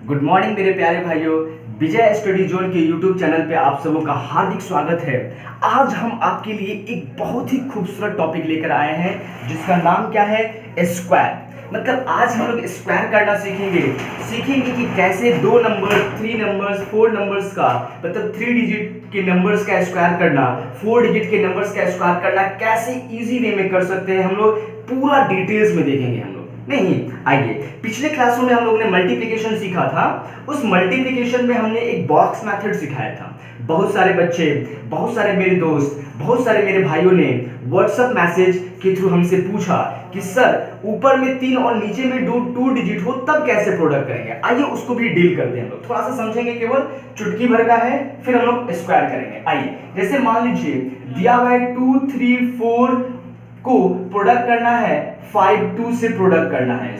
Good morning मेरे प्यारे भाइयों। विजय स्टडी जोन के यूट्यूब चैनल पे आप सबों का हार्दिक स्वागत है। आज हम आपके लिए एक बहुत ही खूबसूरत टॉपिक लेकर आए हैं जिसका नाम क्या है, स्क्वायर। मतलब आज हम लोग स्क्वायर करना सीखेंगे कि कैसे दो नंबर, 3 नंबर्स, 4 नंबर्स का मतलब 3 डिजिट के नंबर्स का स्क्वायर करना, 4 डिजिट के नंबर्स का स्क्वायर करना कैसे इजी वे में कर सकते हैं। हम लोग पूरा डिटेल्स में देखेंगे। हम लोग नहीं आइए, पिछले क्लासों में हम लोगों ने मल्टीप्लिकेशन सीखा था। उस मल्टीप्लिकेशन में हमने एक बॉक्स मेथड सिखाया था। बहुत सारे बच्चे, बहुत सारे मेरे दोस्त, बहुत सारे मेरे भाइयों ने व्हाट्सएप मैसेज के थ्रू हमसे पूछा कि सर ऊपर में 3 और नीचे में 2 डिजिट हो तब कैसे प्रोडक्ट करेंगे। आइए उसको भी डील करते हैं। हम लोग थोड़ा सा समझेंगे, केवल चुटकी भर का है, फिर हम लोग स्क्वायर करेंगे। आइए, जैसे मान लीजिए दिया हुआ है 2, 3, 4 को प्रोडक्ट करना है, 5, 2 से प्रोडक्ट करना है।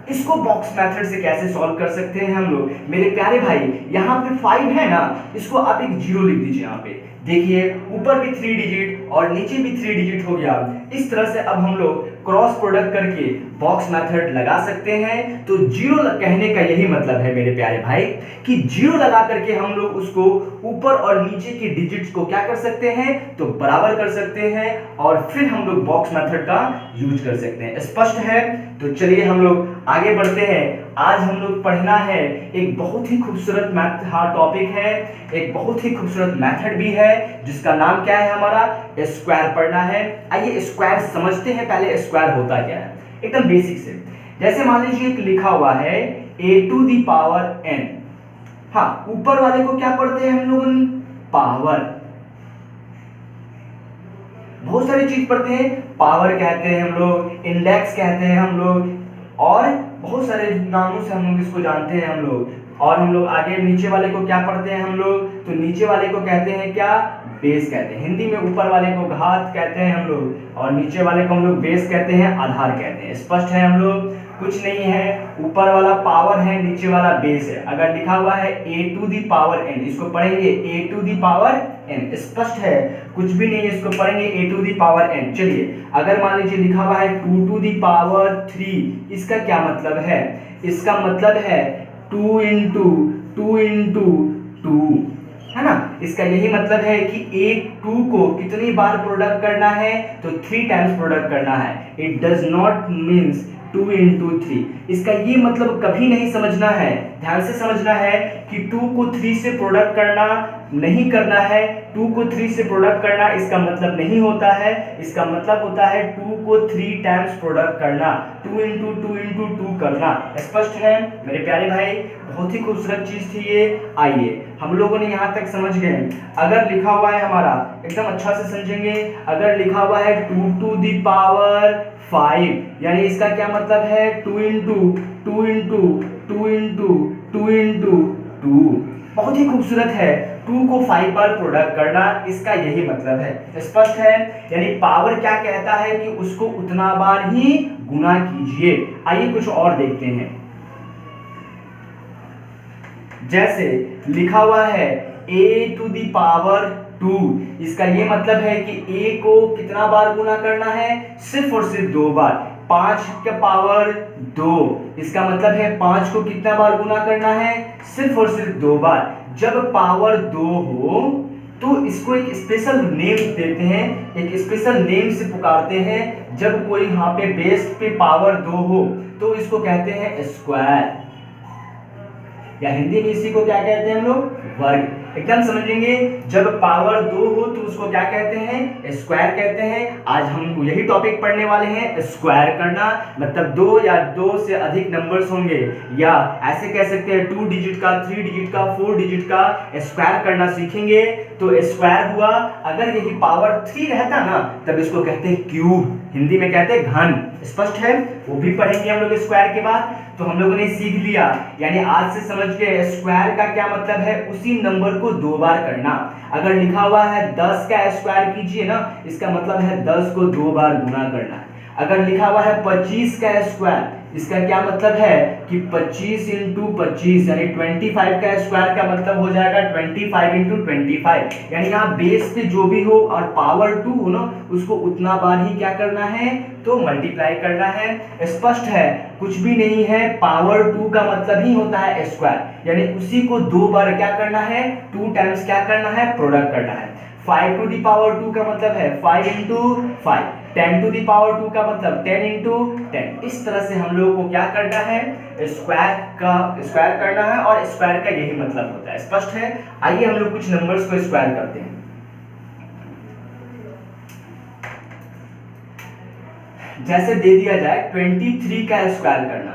इसको बॉक्स मेथड से कैसे सॉल्व कर सकते हैं हम लोग। मेरे प्यारे भाई, यहाँ पे 5 है ना, इसको आप एक 0 लिख दीजिए। यहाँ पे देखिए ऊपर भी 3 डिजिट और नीचे भी 3 डिजिट हो गया। इस तरह से अब हम लोग क्रॉस प्रोडक्ट करके बॉक्स मेथड लगा सकते हैं। तो 0 कहने का यही मतलब है मेरे प्यारे भाई कि 0 लगा करके हम लोग उसको ऊपर और नीचे की डिजिट्स को क्या कर सकते हैं, तो बराबर कर सकते हैं और फिर हम लोग बॉक्स मेथड का यूज कर सकते हैं। स्पष्ट है? तो चलिए हम लोग आगे बढ़ते हैं। आज हम लोग पढ़ना है एक बहुत ही खूबसूरत टॉपिक है, एक बहुत ही खूबसूरत मेथड भी है जिसका नाम क्या है, हमारा स्क्वायर पढ़ना है। आइए स्क्वायर समझते हैं। पहले स्क्वायर होता क्या है एकदम बेसिक से। जैसे मान लीजिए एक लिखा हुआ है a⁴n। हाँ, ऊपर वाले को क्या पढ़ते हैं हम लोग, पावर। बहुत सारी चीज पढ़ते हैं, पावर कहते हैं हम लोग, इंडेक्स कहते हैं हम लोग, और बहुत सारे नामों से हम लोग इसको जानते हैं हम लोग। और हम लोग आगे नीचे वाले को क्या पढ़ते हैं हम लोग, तो नीचे वाले को कहते हैं क्या, बेस कहते हैं। हिंदी में ऊपर वाले को घात कहते हैं हम लोग और नीचे वाले को हम लोग बेस कहते हैं, आधार कहते हैं। स्पष्ट है? हम लोग कुछ नहीं है, ऊपर वाला पावर है, नीचे वाला बेस है। अगर लिखा हुआ है a⁴n, इसको पढ़ेंगे a⁴n। स्पष्ट है? कुछ भी नहीं है, इसको पढ़ेंगे a⁴n। चलिए, अगर मान लीजिए लिखा हुआ है 2⁵, इसका क्या मतलब है, इसका मतलब है 2 × 2 × 2, है ना। इसका यही मतलब है कि एक 2 को कितनी बार प्रोडक्ट करना है, तो 3 टाइम्स प्रोडक्ट करना है। It does not means 2 × 3। इसका ये मतलब कभी नहीं समझना है, ध्यान से समझना है कि 2 को 3 से प्रोडक्ट करना नहीं करना है। 2 को 3 से प्रोडक्ट करना इसका मतलब नहीं होता है। इसका मतलब होता है 2 को 3 टाइम्स प्रोडक्ट करना, 2 × 2 × 2 करना। स्पष्ट है मेरे प्यारे भाई? बहुत ही खूबसूरत चीज थी ये। आइए, हम लोगों ने यहाँ तक समझ गए। अगर लिखा हुआ है हमारा, एकदम अच्छा से समझेंगे, अगर लिखा हुआ है 2⁵, यानी इसका क्या मतलब है, 2 × 2 × 2 × 2 × 2। बहुत ही खूबसूरत है, 2 को 5 बार प्रोडक्ट करना, इसका यही मतलब है। स्पष्ट है? यानी पावर क्या कहता है कि उसको उतना बार ही गुना कीजिए। आइए कुछ और देखते हैं। जैसे लिखा हुआ है a⁴2, इसका ये मतलब है कि a को कितना बार गुना करना है, सिर्फ और सिर्फ 2 बार। 5 का पावर 2, इसका मतलब है 5 को कितना बार गुना करना है, सिर्फ और सिर्फ 2 बार। जब पावर 2 हो तो इसको एक स्पेशल नेम देते हैं, एक स्पेशल नेम से पुकारते हैं। जब कोई यहाँ पे बेस पे पावर 2 हो तो इसको कहते हैं स्क्वायर, या हिंदी में इसी को क्या कहते हैं हम लोग, वर्ग। एकदम समझेंगे, जब पावर 2 हो तो उसको क्या कहते हैं, स्क्वायर कहते हैं। आज हम यही टॉपिक पढ़ने वाले हैं, स्क्वायर करना। मतलब 2 या 2 से अधिक नंबर्स होंगे, या ऐसे कह सकते हैं 2 डिजिट का, 3 डिजिट का, 4 डिजिट का स्क्वायर करना सीखेंगे तो स्क्वायर हुआ। अगर यही पावर 3 रहता ना, तब इसको कहते हैं क्यूब, हिंदी में कहते हैं घन। स्पष्ट है? वो भी पढ़ेंगे हम लोग स्क्वायर के बाद। तो हम लोगों ने सीख लिया, यानी आज से समझ गए स्क्वायर का क्या मतलब है, उसी नंबर को 2 बार करना। अगर लिखा हुआ है 10 का स्क्वायर कीजिए ना, इसका मतलब है 10 को 2 बार गुना करना। अगर लिखा हुआ है 25 का स्क्वायर, इसका क्या मतलब है कि 25 इंटू 25 यानी 25 का स्क्वायर का मतलब हो जाएगा 25 इंटू 25, यानी यहाँ बेस पे जो भी हो और पावर 2 हो ना उसको उतना बार ही क्या करना है तो मल्टीप्लाई करना है। स्पष्ट है, कुछ भी नहीं है, पावर 2 का मतलब ही होता है स्क्वायर, यानी उसी को 2 बार क्या करना है 2 टाइम्स क्या करना है प्रोडक्ट करना है। 5 टू दी पावर 2 का मतलब है 5 इंटू 5, 10 टू दी पावर 2 का मतलब 10 इंटू 10। इस तरह से हम लोगों को क्या करना है स्क्वायर करना है और स्क्वायर का यही मतलब होता है। स्पष्ट है, आइए हम लोग कुछ नंबर्स को स्क्वायर करते हैं। जैसे दे दिया जाए 23 का स्क्वायर करना,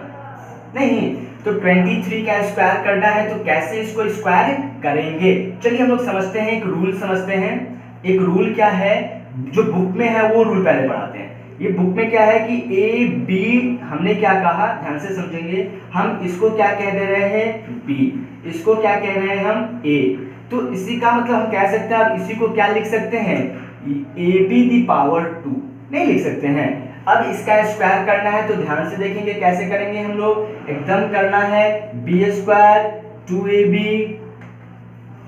नहीं तो 23 का स्क्वायर करना है तो कैसे इसको स्क्वायर करेंगे, चलिए हम लोग समझते हैं, एक रूल समझते हैं। एक रूल क्या है जो बुक में है वो रूल पहले पढ़ाते हैं। ये बुक में क्या है कि ए बी, हमने क्या कहा ध्यान से समझेंगे, हम इसको क्या कह दे रहे हैं बी, इसको क्या कह रहे हैं हम ए, तो इसी का मतलब हम कह सकते हैं, अब इसी को क्या लिख सकते हैं ए बी दी पावर 2 नहीं लिख सकते हैं। अब इसका स्क्वायर करना है तो ध्यान से देखेंगे कैसे करेंगे हम लोग, एकदम करना है बी स्क्वायर 2ab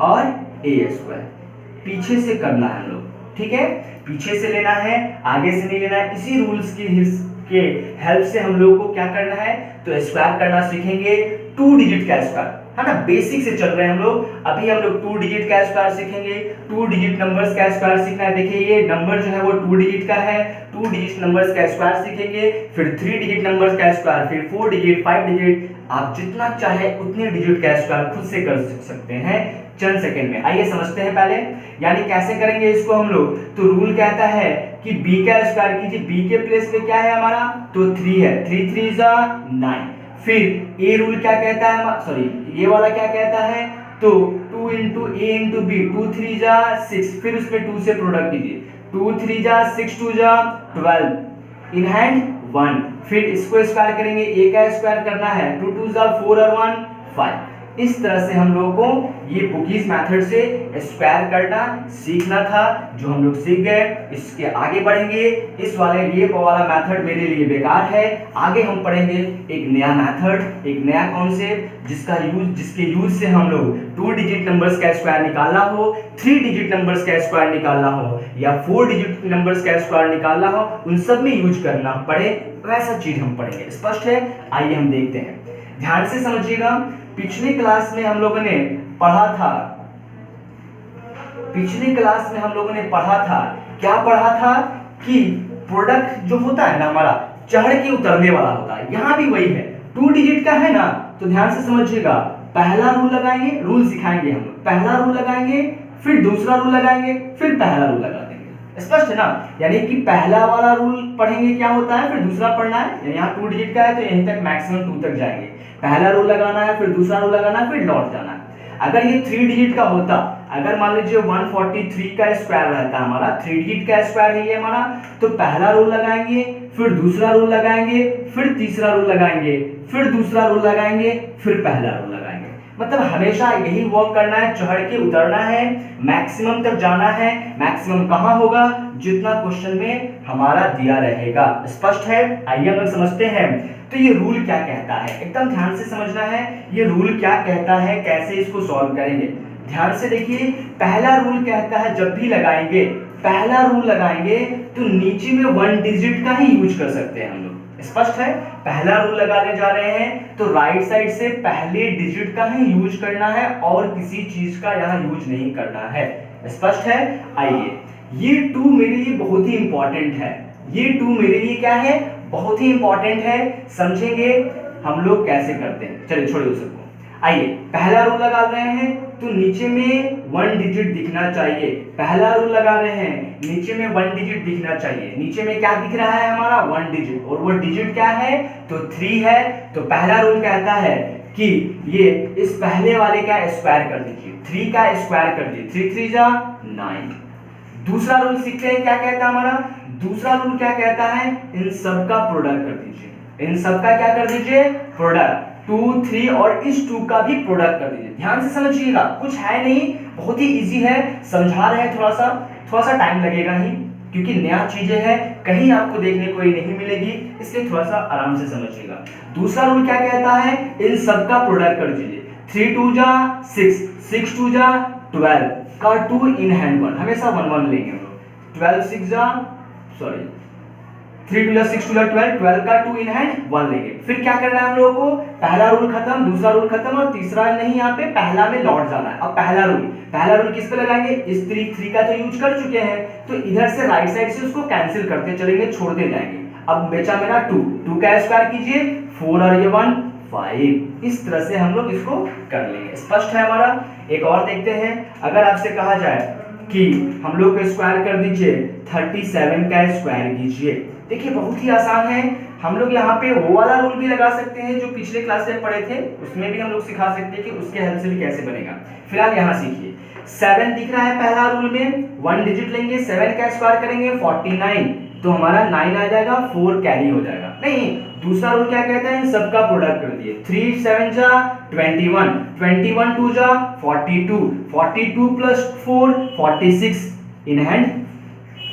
और ए स्क्वायर, पीछे से करना है हम लोग, ठीक है, पीछे से लेना है आगे से नहीं लेना है। इसी रूल्स के हेल्प से हम लोग को क्या करना है तो स्क्वायर करना सीखेंगे, 2 डिजिट का स्क्वायर है ना, बेसिक से चल रहे हैं हम लोग। अभी हम लोग 2 डिजिट का स्क्वायर सीखेंगे, 2 डिजिट नंबर्स का स्क्वायर सीखना है। देखिए ये नंबर जो है वो 2 डिजिट का है, 2 डिजिट नंबर्स का स्क्वायर सीखेंगे, फिर 3 डिजिट नंबर्स का स्क्वायर, फिर 4 डिजिट 5 डिजिट, आप जितना चाहे उतने डिजिट का स्क्वायर खुद से कर सकते हैं चंद सेकंड में। आइए समझते हैं पहले, यानी कैसे करेंगे इसको हम लोग, तो रूल कहता है कि b का स्क्वायर कीजिए, b के प्लेस पे क्या है हमारा तो 3 है, 3 3 जा 9। फिर ए रूल क्या कहता है, सॉरी ये वाला क्या कहता है तो 2 इंटू ए इंटू बी, 2 3 जा 6, फिर उसमें 2 से प्रोडक्ट कीजिए, 2 3 जा 6 2 जा 12, इन हैंड 1, फिर इसको स्क्वायर करेंगे, ए का स्क्वायर करना है, 2 2 जा 4 और 1 5। इस तरह से हम लोगों को ये बुकीज मेथड से स्क्वायर करना सीखना था, जो हम लोग सीख गए। इसके आगे बढ़ेंगे, इस वाले ये वाला मेथड मेरे लिए बेकार है, आगे हम पढ़ेंगे एक नया मेथड, एक नया कॉन्सेप्ट जिसके यूज से हम लोग 2 डिजिट नंबर्स का स्क्वायर निकालना हो, 3 डिजिट नंबर्स का स्क्वायर निकालना हो या 4 डिजिट नंबर्स का स्क्वायर निकालना हो, उन सब में यूज करना पड़े वैसा चीज हम पढ़ेंगे। स्पष्ट है, आइए हम देखते हैं, ध्यान से समझिएगा। पिछले क्लास में हम लोगों ने पढ़ा था, क्या पढ़ा था कि प्रोडक्ट जो होता है ना हमारा चढ़ के उतरने वाला होता है, यहां भी वही है, 2 डिजिट का है ना, तो ध्यान से समझिएगा, पहला रूल लगाएंगे, रूल सिखाएंगे हम लोग, पहला रूल लगाएंगे, फिर दूसरा रूल लगाएंगे, फिर पहला रूल लगा देंगे। स्पष्ट है ना, यानी कि पहला वाला रूल पढ़ेंगे क्या होता है, फिर दूसरा पढ़ना है, यहाँ 2 डिजिट का है तो यहीं तक मैक्सिमम 2 तक जाएंगे, पहला रूल लगाना है, फिर दूसरा रूल लगाना है, फिर लौट जाना है। अगर ये 3 डिजिट का होता, अगर मान लीजिए 143 का स्क्वायर रहता हमारा, 3 डिजिट का स्क्वायर है ये हमारा, तो पहला रूल लगाएंगे, फिर दूसरा रूल लगाएंगे, फिर तीसरा रूल लगाएंगे, फिर दूसरा रूल लगाएंगे, फिर पहला रूल लगाएंगे। मतलब हमेशा यही वर्क करना है, चढ़ के उतरना है, मैक्सिमम तक जाना है। मैक्सिमम कहाँ होगा, जितना क्वेश्चन में हमारा दिया रहेगा। स्पष्ट है, आइए हम लोग समझते हैं तो ये रूल क्या कहता है, एकदम ध्यान से समझना है, ये रूल क्या कहता है, कैसे इसको सॉल्व करेंगे। ध्यान से देखिए, पहला रूल कहता है जब भी लगाएंगे, पहला रूल लगाएंगे तो नीचे में 1 डिजिट का ही यूज कर सकते हैं हम लोग। स्पष्ट है, पहला रूल लगाने जा रहे हैं तो राइट साइड से पहले डिजिट का ही यूज करना है और किसी चीज का यहाँ यूज नहीं करना है। स्पष्ट है, आइए, ये 2 मेरे लिए बहुत ही इंपॉर्टेंट है, ये 2 मेरे लिए क्या है बहुत ही इंपॉर्टेंट है, समझेंगे हम लोग कैसे करते हैं। चलिए छोड़िए उस सबको, आइए पहला रूल लगा रहे हैं तो नीचे में 1 डिजिट दिखना चाहिए, पहला रूल लगा रहे हैं नीचे में 1 डिजिट दिखना चाहिए, नीचे में क्या दिख रहा है हमारा 1 डिजिट, और वो डिजिट क्या है तो 3 है। तो पहला रूल कहता है कि ये इस पहले वाले का स्क्वायर कर दीजिए, 3 का स्क्वायर कर दीजिए, 3 3 जा 9। दूसरा रूल सीखते हैं, क्या कहता है हमारा दूसरा रूल, क्या कहता है इन सब का प्रोडक्ट कर दीजिए, इन सब का क्या कर दीजिए प्रोडक्ट, 2 3 और इस 2 का भी प्रोडक्ट कर दीजिए। ध्यान से समझिएगा, कुछ है नहीं, बहुत ही इजी है, समझा रहे हैं, थोड़ा सा टाइम लगेगा ही, क्योंकि नया चीजें हैं, कहीं आपको देखने को ये नहीं मिलेगी, इसलिए थोड़ा सा आराम से समझिएगा। दूसरा रूल क्या कहता है, इन सब का प्रोडक्ट कर दीजिए। 3 2 जा 6, 6 2 जा 12 का 2 इन हैंड 1, हमेशा 1 1 लेंगे हम लोग। 12 6 जा 3 2 जा 6 2 जा 12, 12 का 2 इन हैंड 1 लेंगे। फिर क्या करना है हम लोगों को, पहला रूल खत्म, दूसरा रूल खत्म और तीसरा नहीं, यहाँ पे पहला में लौट जाना है। अब पहला रूल किस पे लगाएंगे, इस 3 का तो यूज कर चुके हैं, तो इधर से राइट साइड से उसको कैंसिल करते चलेंगे, छोड़ते जाएंगे। अब बेचा मेरा 2 का स्क्वायर कीजिए, 4 और ये 1 5, इस तरह से हम लोग इसको कर लेंगे। स्पष्ट है हमारा। एक और देखते हैं, अगर आपसे कहा जाए कि हम लोग को स्क्वायर कर दीजिए, 37 का स्क्वायर कीजिए। देखिए बहुत ही आसान है, हम लोग यहाँ पे वो वाला रूल भी लगा सकते हैं जो पिछले क्लास में पढ़े थे, उसमें भी हम लोग सिखा सकते हैं कि उसके हेल्प से भी कैसे बनेगा। फिलहाल यहाँ सीखिए, 7 दिख रहा है पहला रूल में, 1 डिजिट लेंगे, 7 का स्क्वायर करेंगे 49, तो हमारा 9 आ जाएगा, 4 कैरी हो जाएगा। नहीं, दूसरा रूल क्या कहता है, इन सबका प्रोडक्ट कर दिए। 3 7 जा 21, 21 2 जा 42, 42 प्लस 4 46 इन हैंड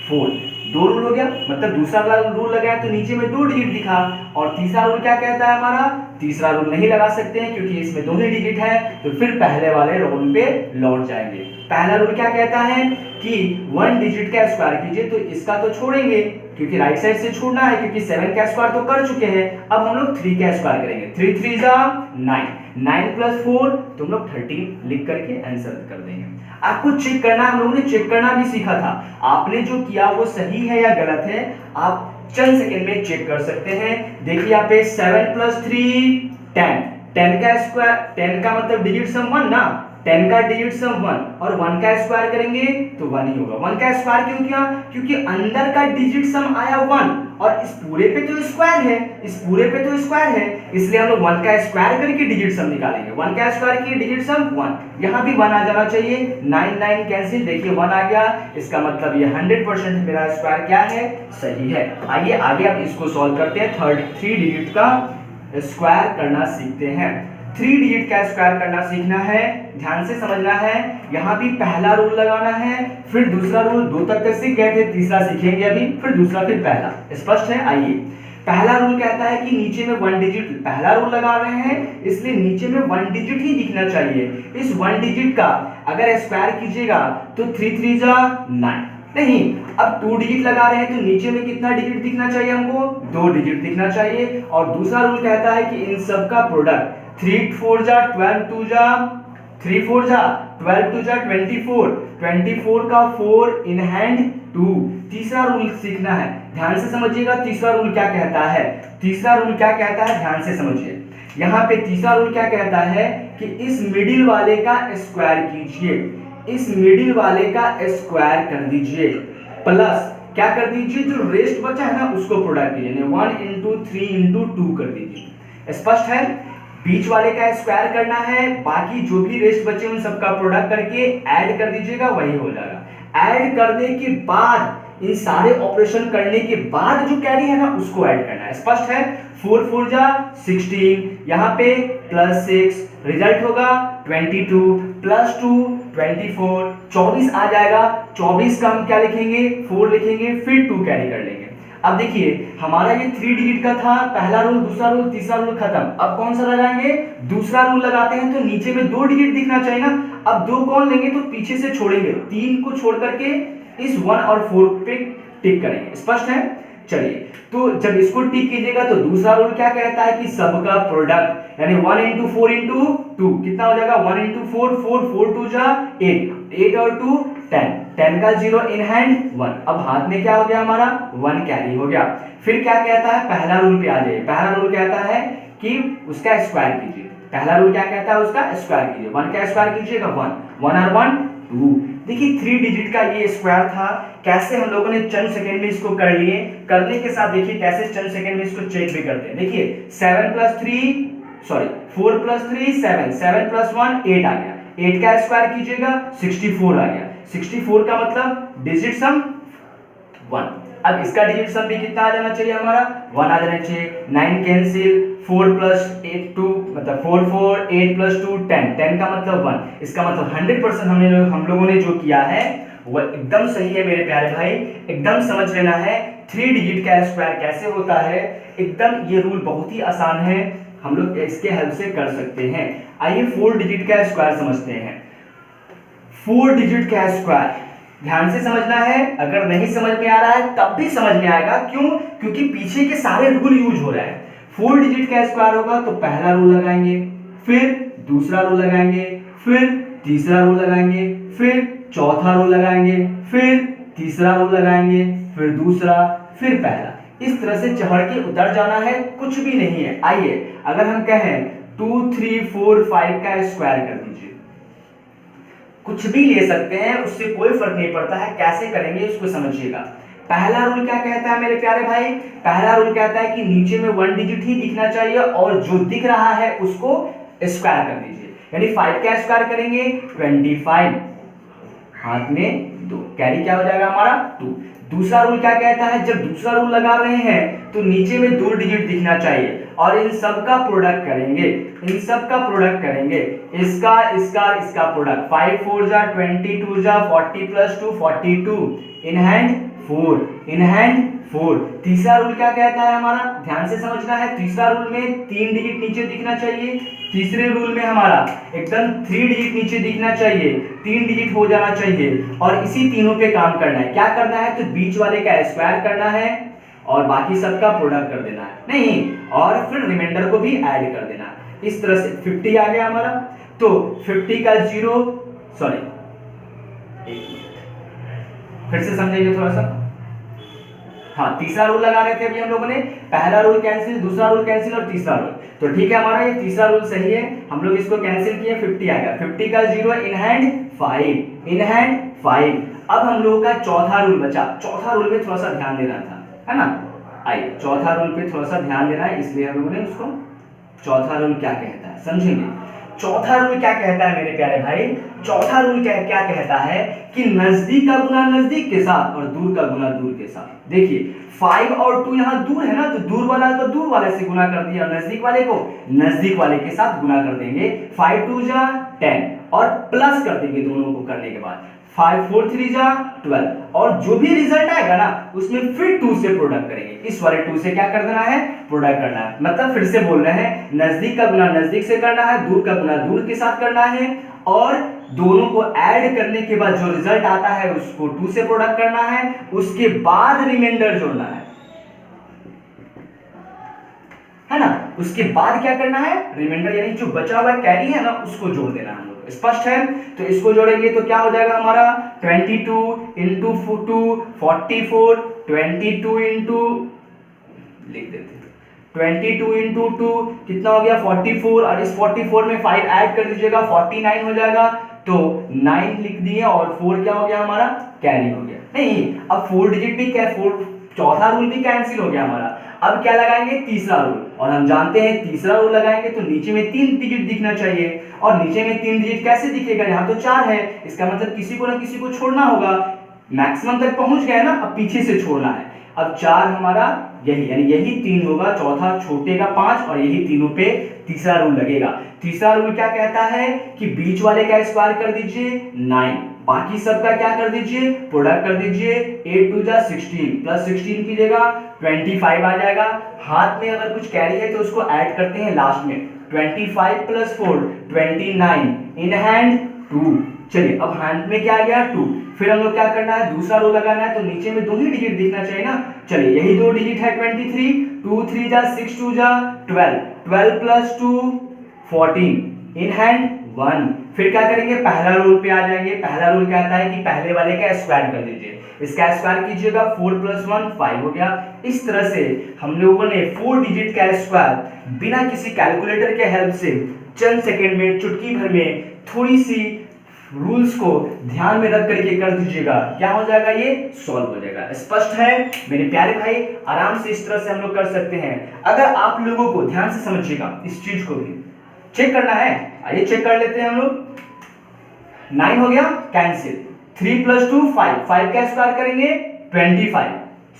4। 2 रूल हो गया, मतलब दूसरा रूल लगाया तो नीचे में 2 डिजिट दिखा। और तीसरा रूल क्या कहता है हमारा, तीसरा रूल नहीं लगा सकते हैं क्योंकि इसमें 2 ही डिजिट है, तो फिर पहले वाले रूल पे लौट जाएंगे। पहला रूल क्या कहता है कि 1 डिजिट का स्क्वायर कीजिए, तो इसका तो छोड़ेंगे क्योंकि राइट साइड से छोड़ना है, क्योंकि 7 का स्क्वायर तो कर चुके हैं। अब हम लोग 3 का स्क्वायर करेंगे, 3 3 जा 9, 9 प्लस 4 तो हम लोग 13 लिख करके आंसर कर देंगे। आपको चेक करना, हम लोगों ने चेक करना भी सीखा था, आपने जो किया वो सही है या गलत है, आप चंद सेकंड में चेक कर सकते हैं। देखिए यहाँ पे 7 प्लस 3 10, 10 का स्क्वायर, 10 का मतलब डिजिट सम 1 ना, 10 का डिजिट सम 1 और 1 का स्क्वायर करेंगे तो 1 ही होगा। 1 का स्क्वायर क्यों किया, क्योंकि अंदर का डिजिट सम आया 1 और इस पूरे पे तो स्क्वायर है, इस पूरे पे तो स्क्वायर है, इसलिए हम लोग 1 का स्क्वायर करके डिजिट सम निकालेंगे। 1 का स्क्वायर किए डिजिट सम 1, यहाँ भी 1 आ जाना चाहिए, 9 9 कैंसिल, देखिए 1 आ गया, इसका मतलब ये 100% मेरा स्क्वायर क्या है, सही है। आइए आगे अब इसको सॉल्व करते हैं। 3 डिजिट का स्क्वायर करना सीखते हैं। 3 डिजिट का स्क्वायर करना सीखना है, ध्यान से समझना है। यहाँ भी पहला रूल लगाना है, फिर दूसरा रूल, 2 तक सीख गए थे, तीसरा सीखेंगे अभी, फिर दूसरा, फिर पहला। स्पष्ट है। आइए, पहला रूल कहता है कि नीचे में 1 डिजिट, पहला रूल लगा रहे हैं इसलिए नीचे में 1 डिजिट ही दिखना चाहिए। इस 1 डिजिट का अगर स्क्वायर कीजिएगा तो 3 3 जा 9, नहीं, अब 2 डिजिट लगा रहे हैं तो नीचे में कितना डिजिट दिखना चाहिए हमको, 2 डिजिट दिखना चाहिए। और दूसरा रूल कहता है कि इन सब का प्रोडक्ट, 3 4 जा 12 2 जा 3 4 जा 12 2 जा 24, 24 का 4 इन हैंड 2। तीसरा रूल सीखना है, ध्यान से समझिएगा। तीसरा रूल क्या कहता है, तीसरा रूल क्या कहता है, ध्यान से समझिए। यहाँ पे तीसरा रूल क्या कहता है कि इस मिडिल वाले का स्क्वायर कीजिए, इस मिडिल वाले का स्क्वायर कर दीजिए, प्लस क्या कर दीजिए, जो रेस्ट बचा है ना उसको प्रोडक्ट कीजिए, 1 into 3 into 2 कर दीजिए। स्पष्ट है। बीच वाले का स्क्वायर करना है, बाकी जो भी रेस्ट बचे उन सबका प्रोडक्ट करके ऐड कर दीजिएगा, वही हो जाएगा। ऐड करने के बाद, इन सारे ऑपरेशन करने के बाद जो कैरी है ना उसको ऐड करना है। स्पष्ट है। 4 4 जा 16, यहाँ पे प्लस 6, रिजल्ट होगा 22 प्लस 2 24, 24 आ जाएगा। 24 का हम क्या लिखेंगे, 4 लिखेंगे, फिर 2 कैरी कर लेंगे। अब देखिए हमारा ये 3 डिजिट का था, पहला रूल, दूसरा रूल, तीसरा रूल खत्म। अब कौन सा लगाएंगे, दूसरा रूल लगाते हैं, तो नीचे में 2 डिजिट दिखना चाहिए ना। अब 2 कौन लेंगे, तो पीछे से छोड़ेंगे, 3 को छोड़ करके इस 1 और 4 पे टिक करेंगे। स्पष्ट है। चलिए, तो जब इसको टिक कीजिएगा तो दूसरा रूल क्या कहता है कि सबका प्रोडक्ट, यानी 1 into 4 into 2 कितना हो जाएगा, 1 into 4 4 4 2 जा 8, 8 और 2 10, 10 का 0 इन हैंड 1। अब हाथ में क्या हो गया हमारा, 1 कैरी हो गया। फिर क्या कहता है, पहला रूल पे आ जाइए। पहला रूल कहता है कि उसका स्क्वायर कीजिए। पहला रूल क्या कहता है, उसका स्क्वायर कीजिए। 1 का स्क्वायर कीजिएगा 1, 1 और 1 2। देखिए 3 डिजिट का ये स्क्वायर था, कैसे हम लोगों ने चंद सेकंड में इसको कर लिए। करने के साथ देखिए कैसे चंद सेकंड में इसको चेक भी करते हैं। देखिए 4 प्लस 3 7, 7 प्लस 1 8 आ गया। 8 का स्क्वायर कीजिएगा 64 आ गया। 64 का मतलब डिजिट सम 1। अब इसका डिजिट सम भी कितना आ जाना चाहिए, हमारा 1 आ जाना चाहिए। 9 कैंसिल, 4 प्लस 8 2, मतलब 4 4 8 प्लस 2 10, 10 का मतलब 1। इसका मतलब 100% हम लोगों ने जो किया है वो एकदम सही है मेरे प्यारे भाई, एकदम समझ लेना है 3 डिजिट का स्क्वायर कैसे होता है। एकदम ये रूल बहुत ही आसान है, हम लोग इसके हेल्प से कर सकते हैं। आइए 4 डिजिट का स्क्वायर समझते हैं। 4 डिजिट का स्क्वायर ध्यान से समझना है, अगर नहीं समझ में आ रहा है तब भी समझ में आएगा। क्यों? क्योंकि पीछे के सारे रूल यूज हो रहे हैं। 4 डिजिट का स्क्वायर होगा तो पहला रूल लगाएंगे, फिर दूसरा रूल लगाएंगे, फिर तीसरा रूल लगाएंगे, फिर चौथा रूल लगाएंगे, फिर तीसरा रूल लगाएंगे, फिर दूसरा, फिर पहला। इस तरह से चढ़ के उतर जाना है, कुछ भी नहीं है। आइए अगर हम कहें 2 3 4 5 का स्क्वायर कर दीजिए, कुछ भी ले सकते हैं, उससे कोई फर्क नहीं पड़ता है। कैसे करेंगे उसको समझिएगा। पहला रूल क्या कहता है मेरे प्यारे भाई? पहला रूल कहता है कि नीचे में 1 डिजिट ही दिखना चाहिए और जो दिख रहा है उसको स्क्वायर कर दीजिए। यानी 5 का स्क्वायर करेंगे 25, हाथ में 2, कैरी क्या हो जाएगा हमारा 2। दूसरा रूल क्या कहता है? जब दूसरा रूल लगा रहे हैं तो नीचे में 2 डिजिट दिखना चाहिए और इन सब का प्रोडक्ट करेंगे, इन सब का प्रोडक्ट करेंगे, इसका इसका इसका प्रोडक्ट। 5 4 जा 20, 2 जा 40 + 2 42, इन हैंड 4, इन हैंड 4। तीसरा रूल क्या कहता है हमारा? ध्यान से समझना है। तीसरा रूल में 3 डिजिट नीचे दिखना चाहिए। तीसरे रूल में हमारा एकदम 3 डिजिट नीचे दिखना चाहिए, 3 डिजिट हो जाना चाहिए और इसी तीनों पे काम करना है। क्या करना है? तो बीच वाले का स्क्वायर करना है और बाकी सबका प्रोडक्ट कर देना है, नहीं, और फिर रिमाइंडर को भी ऐड कर देना है। इस तरह से 50 आ गया हमारा। तो 50 का 0, सॉरी फिर से समझेंगे थोड़ा सा। हाँ, तीसरा रूल लगा रहे थे अभी हम लोगों ने, पहला रूल कैंसिल, दूसरा रूल कैंसिल और तीसरा रूल। तो ठीक है, हमारा ये तीसरा रूल सही है, हम लोग इसको कैंसिल किए, 50 आ गया। 50 का 0, इन हैंड 5, इन हैंड 5। अब हम लोगों का चौथा रूल बचा। चौथा रूल में थोड़ा सा ध्यान देना था, है ना। आइए चौथा रूल पे थोड़ा सा ध्यान देना है, इसलिए हम लोगों ने उसको चौथा रूल क्या कहता है समझेंगे। चौथा रूल क्या कहता है मेरे प्यारे भाई? चौथा रूल क्या कहता है कि नजदीक का गुना नजदीक के साथ और दूर का गुना दूर के साथ। देखिए 5 और 2 यहाँ दूर है ना, तो दूर वाला तो दूर वाले से गुना कर दिया, नजदीक वाले को नजदीक वाले के साथ गुना कर देंगे। 5 2 जा 10 और प्लस कर देंगे दोनों को करने के बाद। 5 4 3 जा 12 और जो भी रिजल्ट आएगा ना उसमें फिर 2 से प्रोडक्ट करेंगे। इस वाले 2 से क्या कर देना है? प्रोडक्ट करना है। मतलब फिर से बोल रहे हैं, नजदीक का गुना नजदीक से करना है, दूर का गुना दूर के साथ करना है और दोनों को ऐड करने के बाद जो रिजल्ट आता है उसको 2 से प्रोडक्ट करना है, उसके बाद रिमाइंडर जोड़ना है ना। उसके बाद क्या करना है? रिमाइंडर यानी जो बचा हुआ कैरी है ना उसको जोड़ देना है। स्पष्ट है? तो इसको जोड़ेंगे तो क्या हो जाएगा हमारा 22 इंटू 2 44, 22 इंटू लिख देते हैं 22 इंटू 2 कितना हो गया 44 और इस 44 में 5 ऐड कर दीजिएगा 49 हो जाएगा। तो 9 लिख दिए और 4 क्या हो गया हमारा? कैरी हो गया। नहीं, अब 4 डिजिट भी क्या, 4 चौथा रूल भी कैंसिल हो गया हमारा। अब क्या लगाएंगे? तीसरा रूल, और हम जानते हैं तीसरा रूल लगाएंगे तो नीचे में 3 डिजिट दिखना चाहिए और नीचे में 3 डिजिट कैसे दिखेगा? यहाँ तो 4 है, इसका मतलब किसी को ना किसी को छोड़ना होगा। मैक्सिमम तक पहुंच गए ना, अब पीछे से छोड़ना है। अब 4 हमारा यही, यानी यही 3 होगा, चौथा छोटे का 5 और यही तीनों पे तीसरा रूल लगेगा। तीसरा रूल क्या कहता है कि बीच वाले का स्क्वायर कर दीजिए 9, बाकी सब का क्या कर दीजिए? प्रोडक्ट कर दीजिए। 8 2 जा 16 प्लस 16 कीजिएगा 25 आ जाएगा। हाथ में अगर कुछ कैरी है तो उसको ऐड करते हैं लास्ट में। 25 + 4 29, इन हैंड 2। चलिए अब हैंड में क्या आ गया? 2। फिर हम लोग क्या करना है? दूसरा रो लगाना है, तो नीचे में 2 ही डिजिट दिखना चाहिए ना। चलिए यही 2 डिजिट है 23, 2 3 जा 6 2 जा 12, 12 + 2 14, इन हैंड 1। फिर क्या करेंगे? पहला रूल पे आ जाएंगे। पहला रूल कहता है कि पहले वाले का स्क्वायर कर दीजिए, इसका स्क्वायर कीजिएगा 4 + 1 5 हो गया। इस तरह से हम लोगों ने 4 डिजिट का स्क्वायर बिना किसी कैलकुलेटर के हेल्प से चंद सेकंड में, चुटकी भर में, थोड़ी सी रूल्स को ध्यान में रख करके कर दीजिएगा, क्या हो जाएगा? ये सॉल्व हो जाएगा। स्पष्ट है मेरे प्यारे भाई? आराम से इस तरह से हम लोग कर सकते हैं। अगर आप लोगों को ध्यान से समझिएगा, इस चीज को भी चेक करना है। आइए चेक कर लेते हैं हम लोग। 9 हो गया कैंसिल, 3 + 2 5, 5 का स्क्वायर करेंगे 25,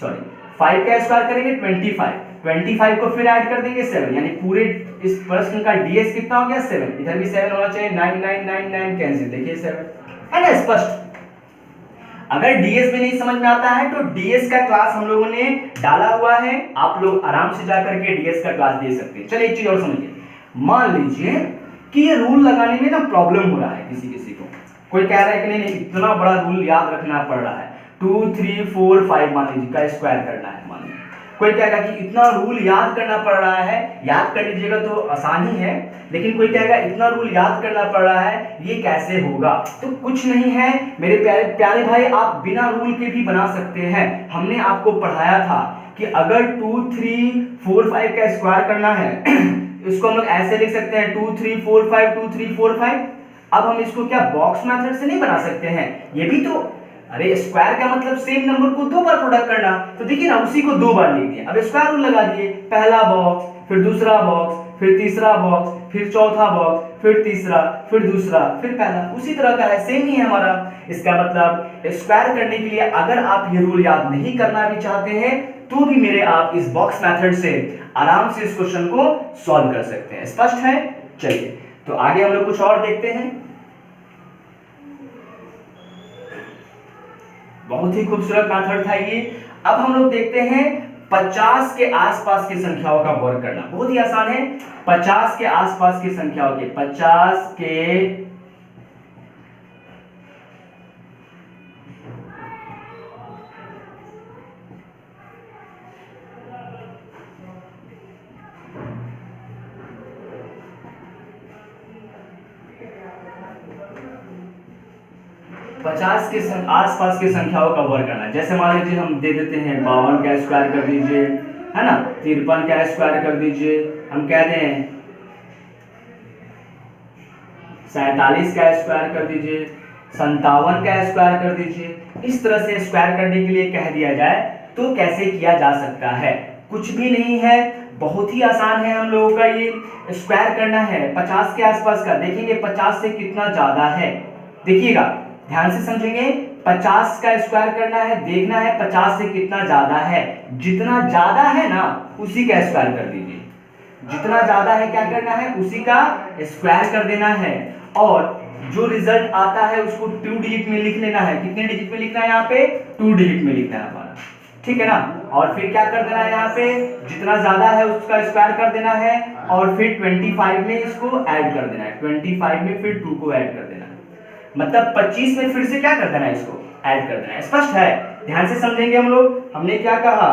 सॉरी 5 का स्क्वायर करेंगे 25, 25 को फिर ऐड कर देंगे 7, यानी पूरे इस प्रश्न का डीएस कितना हो गया? 7। इधर भी 7 होना चाहिए। 9 9 9 9 कैंसिल, देखिए 7 है ना। स्पष्ट। अगर डीएस में नहीं समझ में आता है तो डीएस का क्लास हम लोगों ने डाला हुआ है, आप लोग आराम से जाकर के डीएस का क्लास दे सकते हैं। चलिए एक चीज और समझिए, मान लीजिए कि ये रूल लगाने में ना प्रॉब्लम हो रहा है किसी किसी को, कोई कह रहा है कि नहीं नहीं इतना बड़ा रूल याद रखना पड़ रहा है, 2 3 4 5 मान लीजिए का स्क्वायर करना है, मान लीजिए कोई कहेगा कि इतना रूल याद करना पड़ रहा है, याद कर लीजिएगा तो आसान ही है, लेकिन कोई कहेगा इतना रूल याद करना पड़ रहा है, ये कैसे होगा? तो कुछ नहीं है मेरे प्यारे प्यारे भाई, आप बिना रूल के भी बना सकते हैं। हमने आपको पढ़ाया था कि अगर 2 3 4 5 का स्क्वायर करना है इसको हम लोग ऐसे लिख सकते हैं 2 3 4 5 2 3 4 5। अब हम इसको क्या बॉक्स मेथड से नहीं बना सकते हैं? ये भी तो, अरे स्क्वायर का मतलब सेम नंबर को दो बार प्रोडक्ट करना, तो देखिए ना उसी को दो बार लिख दिया। अब स्क्वायर रूल लगा दिए, पहला बॉक्स, फिर दूसरा बॉक्स, फिर तीसरा बॉक्स, फिर चौथा बॉक्स, फिर तीसरा, फिर दूसरा, फिर पहला, उसी तरह का है, सेम ही है हमारा। इसका मतलब स्क्वायर करने के लिए अगर आप ये रूल याद नहीं करना भी चाहते हैं तो भी मेरे आप इस बॉक्स मेथड से आराम से इस क्वेश्चन को सॉल्व कर सकते हैं। स्पष्ट है? चलिए तो आगे हम लोग कुछ और देखते हैं। बहुत ही खूबसूरत मेथड था ये। अब हम लोग देखते हैं 50 के आसपास की संख्याओं का वर्ग करना, बहुत ही आसान है। 50 के आसपास की संख्याओं के 50 के आसपास की संख्याओं का वर्ग करना। जैसे मान लीजिए हम दे देते हैं 52 का स्क्वायर कर दीजिए, है ना, 53 का स्क्वायर कर दीजिए, हम कह दें 47 का स्क्वायर कर दीजिए, 57 का स्क्वायर कर दीजिए। इस तरह से स्क्वायर करने के लिए कह दिया जाए तो कैसे किया जा सकता है? कुछ भी नहीं है, बहुत ही आसान है। हम लोगों का ये स्क्वायर करना है 50 के आसपास का। देखेंगे 50 से कितना ज्यादा है, देखिएगा ध्यान से समझेंगे। 50 का स्क्वायर करना है, देखना है 50 से कितना ज्यादा है। जितना ज्यादा है ना उसी का स्क्वायर कर दीजिए, जितना ज्यादा है क्या करना है, उसी का स्क्वायर कर देना है। और जो रिजल्ट आता है उसको 2 डिजिट में लिख लेना है। कितने डिजिट में लिखना है? यहाँ पे 2 डिजिट में लिखना है हमारा, ठीक है ना। और फिर क्या कर देना है, यहाँ पे जितना ज्यादा है उसका स्क्वायर कर देना है और फिर 25 में इसको ऐड कर देना है, 25 में फिर 2 को ऐड कर देना है, मतलब 25 में फिर से क्या कर देना है, इसको ऐड कर देना है। स्पष्ट है? ध्यान से समझेंगे हम लोग। हमने क्या कहा,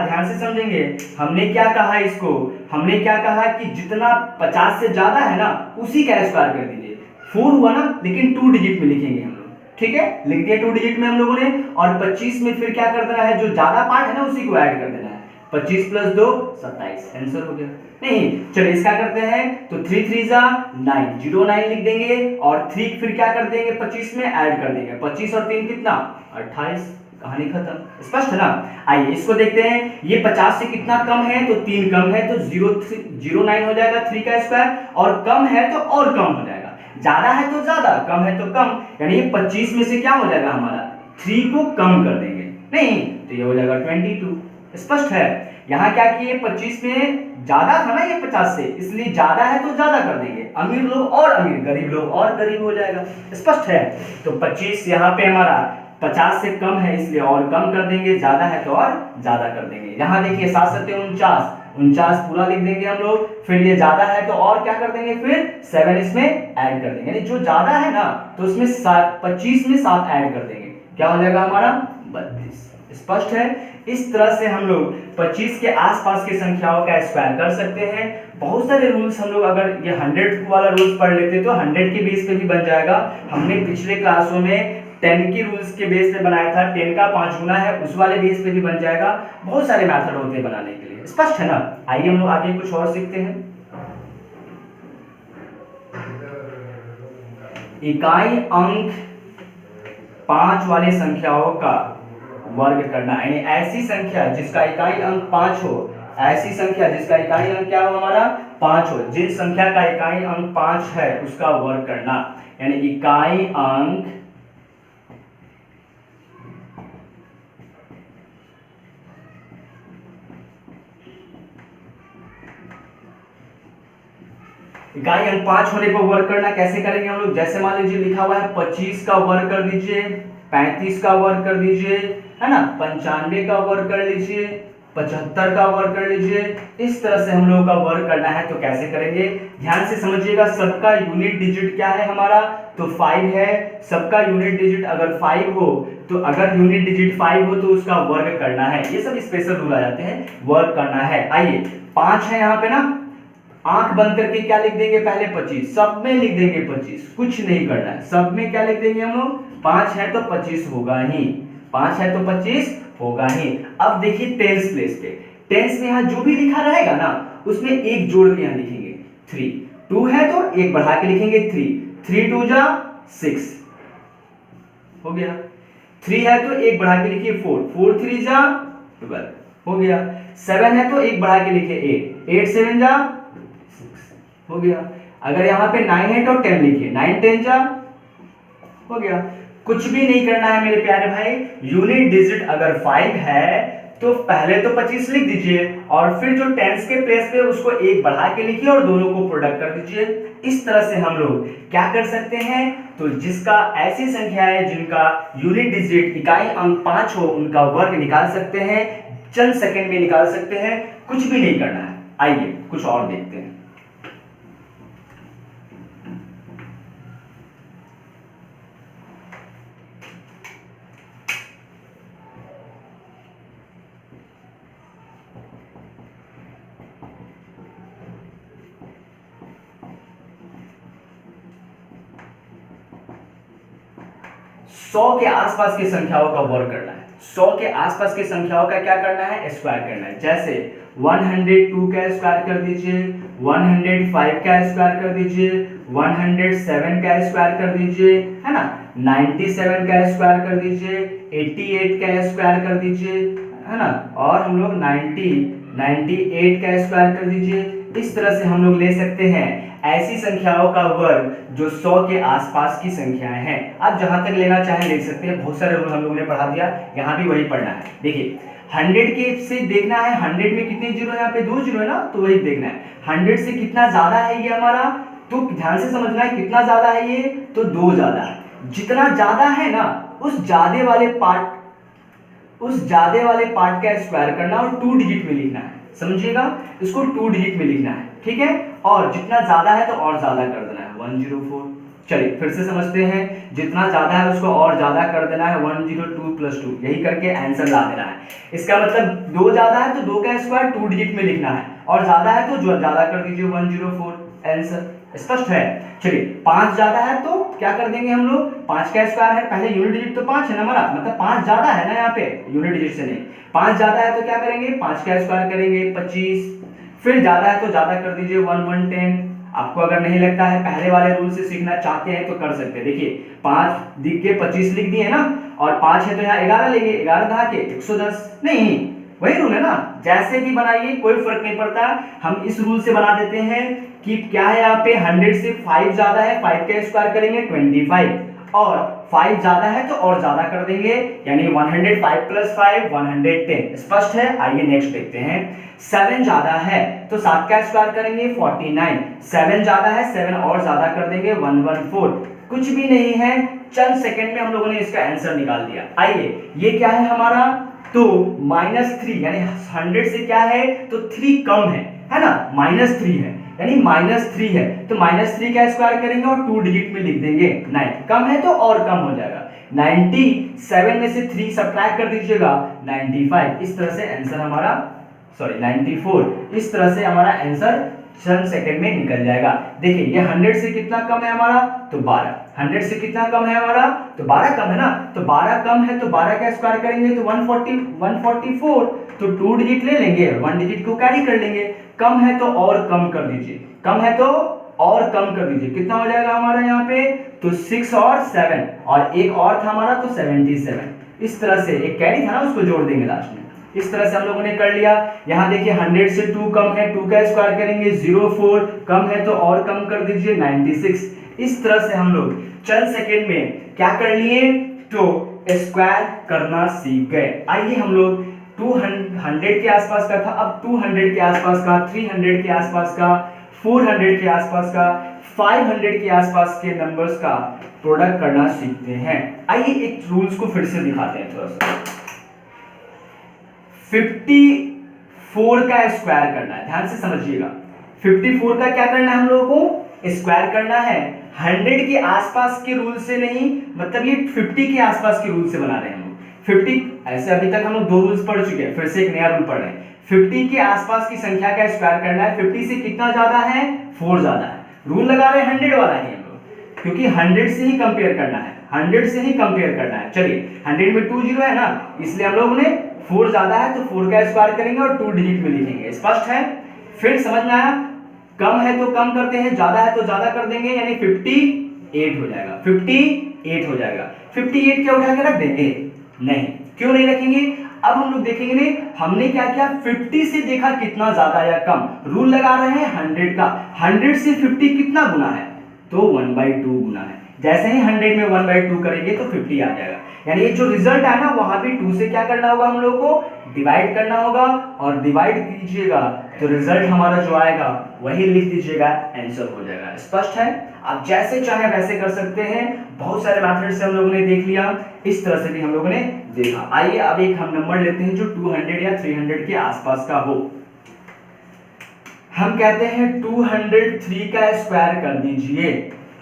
ध्यान से समझेंगे। हमने क्या कहा इसको, हमने क्या कहा कि जितना 50 से ज्यादा है ना उसी का स्क्वायर कर दीजिए। 4 हुआ ना, लेकिन 2 डिजिट में लिखेंगे हम लोग, ठीक है, लिख दिया 2 डिजिट में हम लोगों ने। और 25 में फिर क्या कर देना है, जो ज्यादा पार्ट है ना उसी को ऐड कर देना है। 25 + 2 27, आंसर हो गया। नहीं चलिए इसका करते हैं तो 3 3 जा 9, 09 लिख देंगे और 3 फिर क्या कर देंगे 25 में ऐड कर देंगे। 25 और 3 कितना, 28, कहानी खत्म। स्पष्ट है ना? आइए इसको देखते हैं। ये 50 से कितना कम है, तो 3 कम है तो 09 हो जाएगा 3 का स्क्वायर, और कम है तो और कम हो जाएगा, ज्यादा है तो ज्यादा, कम है तो कम, यानी ये 25 में से क्या हो जाएगा हमारा, 3 को कम कर देंगे, नहीं तो ये हो जाएगा 22। स्पष्ट है? यहाँ क्या किए, 25 में ज्यादा था ना ये 50 से, इसलिए ज्यादा है तो ज्यादा कर देंगे, अमीर लोग और अमीर, गरीब लोग और गरीब हो जाएगा। स्पष्ट है? तो 25 यहाँ पे हमारा 50 से कम है इसलिए और कम कर देंगे, ज्यादा है तो और ज्यादा कर देंगे। यहाँ देखिए 7 7 49, 49 पूरा लिख देंगे हम लोग। फिर ये ज्यादा है तो और क्या कर देंगे, फिर 7 इसमें ऐड कर देंगे, यानी जो ज्यादा है ना तो उसमें 25 में 7 ऐड कर देंगे, क्या हो जाएगा हमारा 32। स्पष्ट है? इस तरह से हम लोग 25 के आसपास की संख्याओं का स्क्वायर कर सकते हैं। बहुत सारे रूल्स हम लोग अगर ये 100 वाला रूल्स पढ़ लेते तो 100 के बेस पे भी बन जाएगा। हमने पिछले क्लासों में 10 के रूल्स के बेस पे बनाया था, 10 का 5 गुना है उस वाले बेस पे भी बन जाएगा। बहुत सारे मेथड होते हैं बनाने के लिए। स्पष्ट है ना? आइए हम लोग आगे कुछ और सीखते हैं। इकाई अंक 5 वाली संख्याओं का वर्ग करना, यानी ऐसी संख्या जिसका इकाई अंक 5 हो, ऐसी संख्या जिसका इकाई अंक क्या हो हमारा 5 हो, जिस संख्या का इकाई अंक 5 है उसका वर्ग करना, यानी इकाई अंक 5 इकाई अंक 5 होने पर वर्ग करना कैसे करेंगे हम लोग, जैसे मान लीजिए लिखा हुआ है 25 का वर्ग कर दीजिए, 35 का वर्ग कर दीजिए, है ना, 95 का वर्ग कर लीजिए, 75 का वर्ग कर लीजिए। इस तरह से हम लोगों का वर्ग करना है तो कैसे करेंगे, ध्यान से समझिएगा। सबका यूनिट डिजिट क्या है हमारा, तो 5 है। सबका यूनिट डिजिट अगर 5 हो तो अगर यूनिट डिजिट 5 हो तो उसका वर्ग करना है। ये सब स्पेशल रूल आ जाते हैं, वर्ग करना है। आइए 5 है यहाँ पे ना, आंख बंद करके क्या लिख देंगे, पहले 25, सब में लिख देंगे 25, कुछ नहीं करना है, सब में क्या लिख देंगे हम लोग, 5 है तो 25 होगा ही, 5 है तो 25 होगा ही। अब देखिए टेंस प्लेस पे, टेंस में यहाँ जो भी लिखा रहेगा ना उसमें एक जोड़ के यहाँ लिखेंगे 3, 2 है तो एक बढ़ा के लिखेंगे 3, 3 2 जा 6 हो गया, 3 है तो एक बढ़ा के लिखिए 4, 4 3 जा 12 हो गया, 7 है तो एक बढ़ा के लिखिए 8, 8 7 जा 6 हो गया। अगर यहाँ पे 9 है तो 10 लिखिए, 9 10 जा हो गया। कुछ भी नहीं करना है मेरे प्यारे भाई, यूनिट डिजिट अगर 5 है तो पहले तो 25 लिख दीजिए और फिर जो टेंस के प्लेस पे उसको एक बढ़ा के लिखिए और दोनों को प्रोडक्ट कर दीजिए। इस तरह से हम लोग क्या कर सकते हैं, तो जिसका ऐसी संख्या है जिनका यूनिट डिजिट इकाई अंक 5 हो उनका वर्ग निकाल सकते हैं, चंद सेकंड में निकाल सकते हैं, कुछ भी नहीं करना है। आइए कुछ और देखते हैं। सौ के आसपास की संख्याओं का वर्ग करना है, 100 के आसपास की संख्याओं का क्या करना है, स्क्वायर करना है। जैसे 102 का स्क्वायर कर दीजिए, 105 का स्क्वायर कर दीजिए, 107 का स्क्वायर कर दीजिए, है ना, 97 का स्क्वायर कर दीजिए, 88 का स्क्वायर कर दीजिए, है ना, और हम लोग 98 का स्क्वायर कर दीजिए। इस तरह से हम लोग ले सकते हैं ऐसी संख्याओं का वर्ग जो 100 के आसपास की संख्याएं हैं। आप जहां तक लेना चाहें ले सकते हैं, बहुत सारे रूल हम लोगों ने पढ़ा दिया, यहाँ भी वही पढ़ना है। देखिए 100 के से देखना है, 100 में कितने जीरो है, यहाँ पे 2 जीरो है ना, तो वही देखना है। 100 से कितना ज्यादा है ये हमारा, तो ध्यान से समझना है कितना ज्यादा है ये, तो 2 ज्यादा है। जितना ज्यादा है ना उस ज्यादा वाले पार्ट का स्क्वायर करना और 2 डिजिट में लिखना है, समझिएगा, इसको 2 डिजिट में लिखना है, ठीक है। और जितना ज्यादा है तो और ज्यादा कर देना है, 104। चलिए फिर से समझते हैं, जितना ज्यादा है उसको और ज्यादा कर देना है, 102 + 2, यही करके आंसर ला देना है। इसका मतलब 2 ज्यादा है तो 2 का स्क्वायर 2 डिजिट में लिखना है, और ज्यादा है तो जो ज्यादा कर दीजिए 104, आंसर स्पष्ट है। चलिए 5 ज्यादा है तो क्या कर देंगे हम लोग, 5 का स्क्वायर है, पहले यूनिट डिजिट तो 5 है ना हमारा, मतलब 5 ज्यादा है ना, यहाँ पे यूनिट डिजिट से नहीं, 5 ज्यादा है तो क्या करेंगे, 5 का स्क्वायर करेंगे 25, फिर ज्यादा है तो ज्यादा कर दीजिए 110। आपको अगर नहीं लगता है, पहले वाले रूल से सीखना चाहते हैं तो कर सकते हैं। देखिए 5 दिख के 25 लिख दिए ना, और 5 है तो यहाँ 11 लेंगे, 11 दहा के 110, नहीं वही रूल है ना, जैसे भी बनाइए कोई फर्क नहीं पड़ता। हम इस रूल से बना देते हैं कि क्या है, यहाँ पे 100 से 5 ज्यादा है, 5 का स्क्वायर करेंगे 25, और 5 ज्यादा है तो और ज्यादा कर देंगे, यानी 105 + 5 110। स्पष्ट है। आइए नेक्स्ट देखते हैं। 7 ज्यादा है तो 7 का स्क्वायर करेंगे 49, 7 ज्यादा है 7 और ज्यादा कर देंगे 114। कुछ भी नहीं है, चंद सेकंड में हम लोगों ने इसका आंसर निकाल दिया। आइए ये क्या है हमारा, तो -3, यानी 100 से क्या है तो 3 कम है ना, -3 है, यानी -3 है तो -3 का स्क्वायर करेंगे और 2 डिजिट में लिख देंगे 9, कम है तो और कम हो जाएगा, 97 में से 3 सब्ट्रैक्ट कर दीजिएगा 95। इस तरह से आंसर हमारा 94, इस तरह से हमारा आंसर चंद सेकंड में निकल जाएगा। देखिए ये 100 से कितना कम है हमारा, तो 12, 100 से कितना कम है हमारा, तो 12 कम है ना, तो 12 कम है तो 12 का स्क्वायर करेंगे तो 144, तो 2 डिजिट ले लेंगे, 1 डिजिट को कैरी कर लेंगे। कम है तो और कम कर दीजिए, कम है तो और कम कर दीजिए, कितना हो जाएगा हमारा यहाँ पे, तो 6 और 7, और एक और था हमारा तो 77। इस तरह से एक कैरी था ना, उसको जोड़ देंगे लास्ट में। इस तरह से हम लोगों ने कर लिया। यहाँ देखिए 100 से 2 कम है, 2 का स्क्वायर करेंगे 04, कम है तो और कम कर दीजिए 96। इस तरह से हम लोग चंद सेकेंड में क्या कर लिए, तो स्क्वायर करना सीख गए। आइए हम लोग 200 के आसपास का था, अब 200 के आसपास का, 300 के आसपास का, 400 के आसपास का, 500 के आसपास के नंबर्स का प्रोडक्ट करना सीखते हैं। आइए एक रूल्स को फिर से दिखाते हैं थोड़ा सा। 54 का स्क्वायर करना है, ध्यान से समझिएगा। 54 का क्या करना है हम लोगों को? स्क्वायर करना है। 100 के आसपास के रूल से नहीं, मतलब ये 50 के आसपास के रूल से बना रहे हैं हम लोग। 50 ऐसे अभी तक हम लोग 2 रूल्स पढ़ चुके हैं, फिर से एक नया रूल पढ़ रहे हैं। 50 के आसपास की संख्या का स्क्वायर करना है। 50 से कितना ज्यादा है? 4 ज्यादा है। रूल लगा रहे हैं 100 वाला ही हम लोग, क्योंकि 100 से ही कंपेयर करना है, 100 से ही कंपेयर करना है। चलिए 100 में 2 जीरो है ना, इसलिए हम लोगों ने 4 ज्यादा है तो 4 का स्क्वायर करेंगे और 2 डिजिट में लिखेंगे। स्पष्ट है? फिर समझ में आया? कम है तो कम करते हैं, ज्यादा है तो ज्यादा कर देंगे, यानी 58 हो जाएगा। 58 हो जाएगा। 58 क्या उठा के रख देंगे? नहीं। क्यों नहीं रखेंगे? अब हम लोग देखेंगे ने हमने क्या किया, 50 से देखा कितना ज्यादा या कम, रूल लगा रहे हैं 100 का। 100 से 50 कितना गुना है? तो 1/2 गुना है। जैसे ही 100 में 1/2 करेंगे तो 50 आ जाएगा। यानी ये जो रिजल्ट है ना, वहां भी 2 से क्या करना होगा हम लोगों को? डिवाइड करना होगा, और डिवाइड कीजिएगा तो रिजल्ट हमारा जो आएगा वही लिख दीजिएगा, आंसर हो जाएगा। स्पष्ट है? आप जैसे चाहे वैसे कर सकते हैं। बहुत सारे मेथड से हम लोगों ने देख लिया, इस तरह से भी हम लोगों ने देखा। आइए अब एक हम नंबर लेते हैं जो 200 या 300 के आसपास का हो। हम कहते हैं 203 का स्क्वायर कर दीजिए।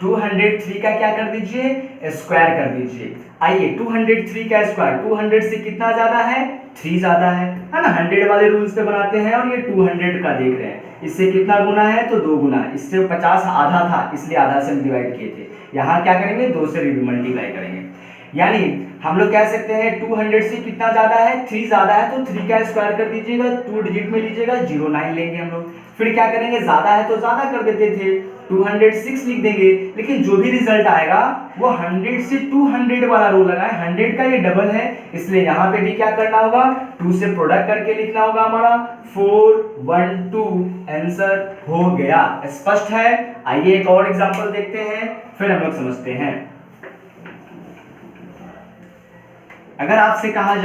203 का क्या कर दीजिए? स्क्वायर कर दीजिए। आइए 203 का स्क्वायर, 200 से कितना ज्यादा है? 3 ज्यादा है ना। 100 वाले रूल्स पे बनाते हैं, और ये 200 का देख रहे हैं। इससे कितना गुना है? तो 2 गुना। इससे 50 आधा था, इसलिए आधा से हम डिवाइड किए थे। यहाँ क्या करेंगे? 2 से मल्टीप्लाई करेंगे। यानी हम लोग कह सकते हैं 200 से कितना ज्यादा है? 3 ज्यादा है, तो 3 का स्क्वायर कर दीजिएगा, 2 डिजिट में लीजिएगा, 09 लेंगे हम लोग। फिर क्या करेंगे? ज्यादा है तो ज्यादा कर देते थे, 206 लिख देंगे। लेकिन जो भी रिजल्ट आएगा वो 100 से 200 वाला रूल लगा है। 100 का ये डबल है, इसलिए यहाँ पे भी क्या करना होगा? 2 से प्रोडक्ट करके लिखना होगा हमारा 412, आंसर हो गया। स्पष्ट है? आइए एक और एग्जांपल देखते हैं, फिर हम लोग समझते हैं। अगर आपसे कहा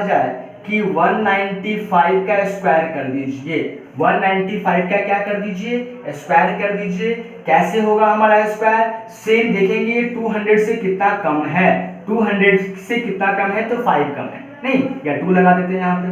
जाए कि 195 का स्क्वायर कर दीजिए, 195 का क्या कर दीजिए? स्क्वायर कर दीजिए। कैसे होगा हमारा स्क्वायर? सेम देखेंगे 200 से कितना कम है, 200 से कितना कम है? तो 5 कम है, नहीं या 2 लगा देते हैं यहाँ पे।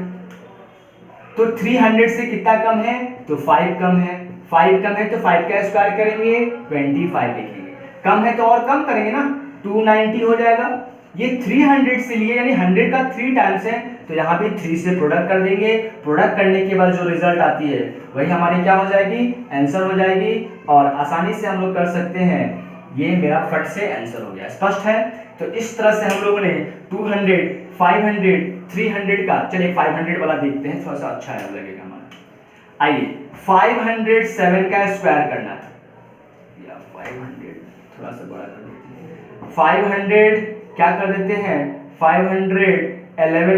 तो 300 से कितना कम है? तो 5 कम है। 5 कम है तो 5 का स्क्वायर करेंगे, 25 लिखेंगे। कम है तो और कम करेंगे ना, 290 हो जाएगा। ये 300 से लिए, यानी 100 का 3 टाइम्स है, तो यहाँ पे 3 से प्रोडक्ट कर देंगे। प्रोडक्ट करने के बाद जो रिजल्ट आती है वही हमारी क्या हो जाएगी? आंसर हो जाएगी। और आसानी से हम लोग कर सकते हैं, ये मेरा फट से आंसर हो गया। स्पष्ट है? तो इस तरह से हम लोगों ने 200, 500, 300 का, चलिए 500 वाला देखते हैं, थोड़ा सा अच्छा है लगेगा हमारा। आइए 507 का स्क्वायर करना है, या 500 थोड़ा सा बड़ा कर देते हैं। 500 क्या कर देते हैं? 511,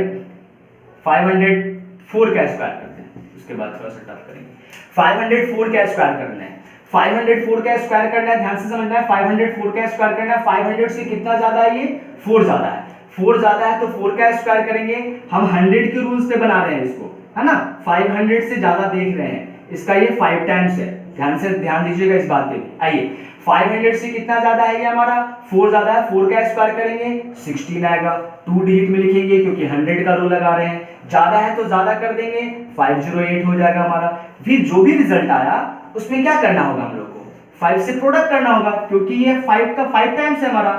504 का स्क्वायर करते हैं, उसके बाद थोड़ा सा टफ करेंगे। 504 का स्क्वायर करना है, 504 का स्क्वायर करना है, ध्यान से समझना है। 504 का स्क्वायर करना है। 500 से कितना ज्यादा है? ये 4 ज्यादा है। 4 ज्यादा है तो 4 का स्क्वायर करेंगे। हम 100 के रूल्स पे बना रहे हैं इसको, है ना। 500 से ज्यादा देख रहे हैं, इसका ये 5 टाइम्स है। ध्यान दीजिएगा इस बात पे। आइए 500 से कितना ज्यादा है? ये हमारा 4 ज्यादा है, 4 का स्क्वायर करेंगे, 16 आएगा। 2 डिजिट में लिखेंगे क्योंकि 100 का रूल लगा रहे हैं। ज्यादा है तो ज्यादा कर देंगे, 508 हो जाएगा हमारा। फिर जो भी रिजल्ट आया उसमें क्या करना होगा हम लोग को? 5 से प्रोडक्ट करना होगा, क्योंकि ये 5 का 5 टाइम्स है हमारा।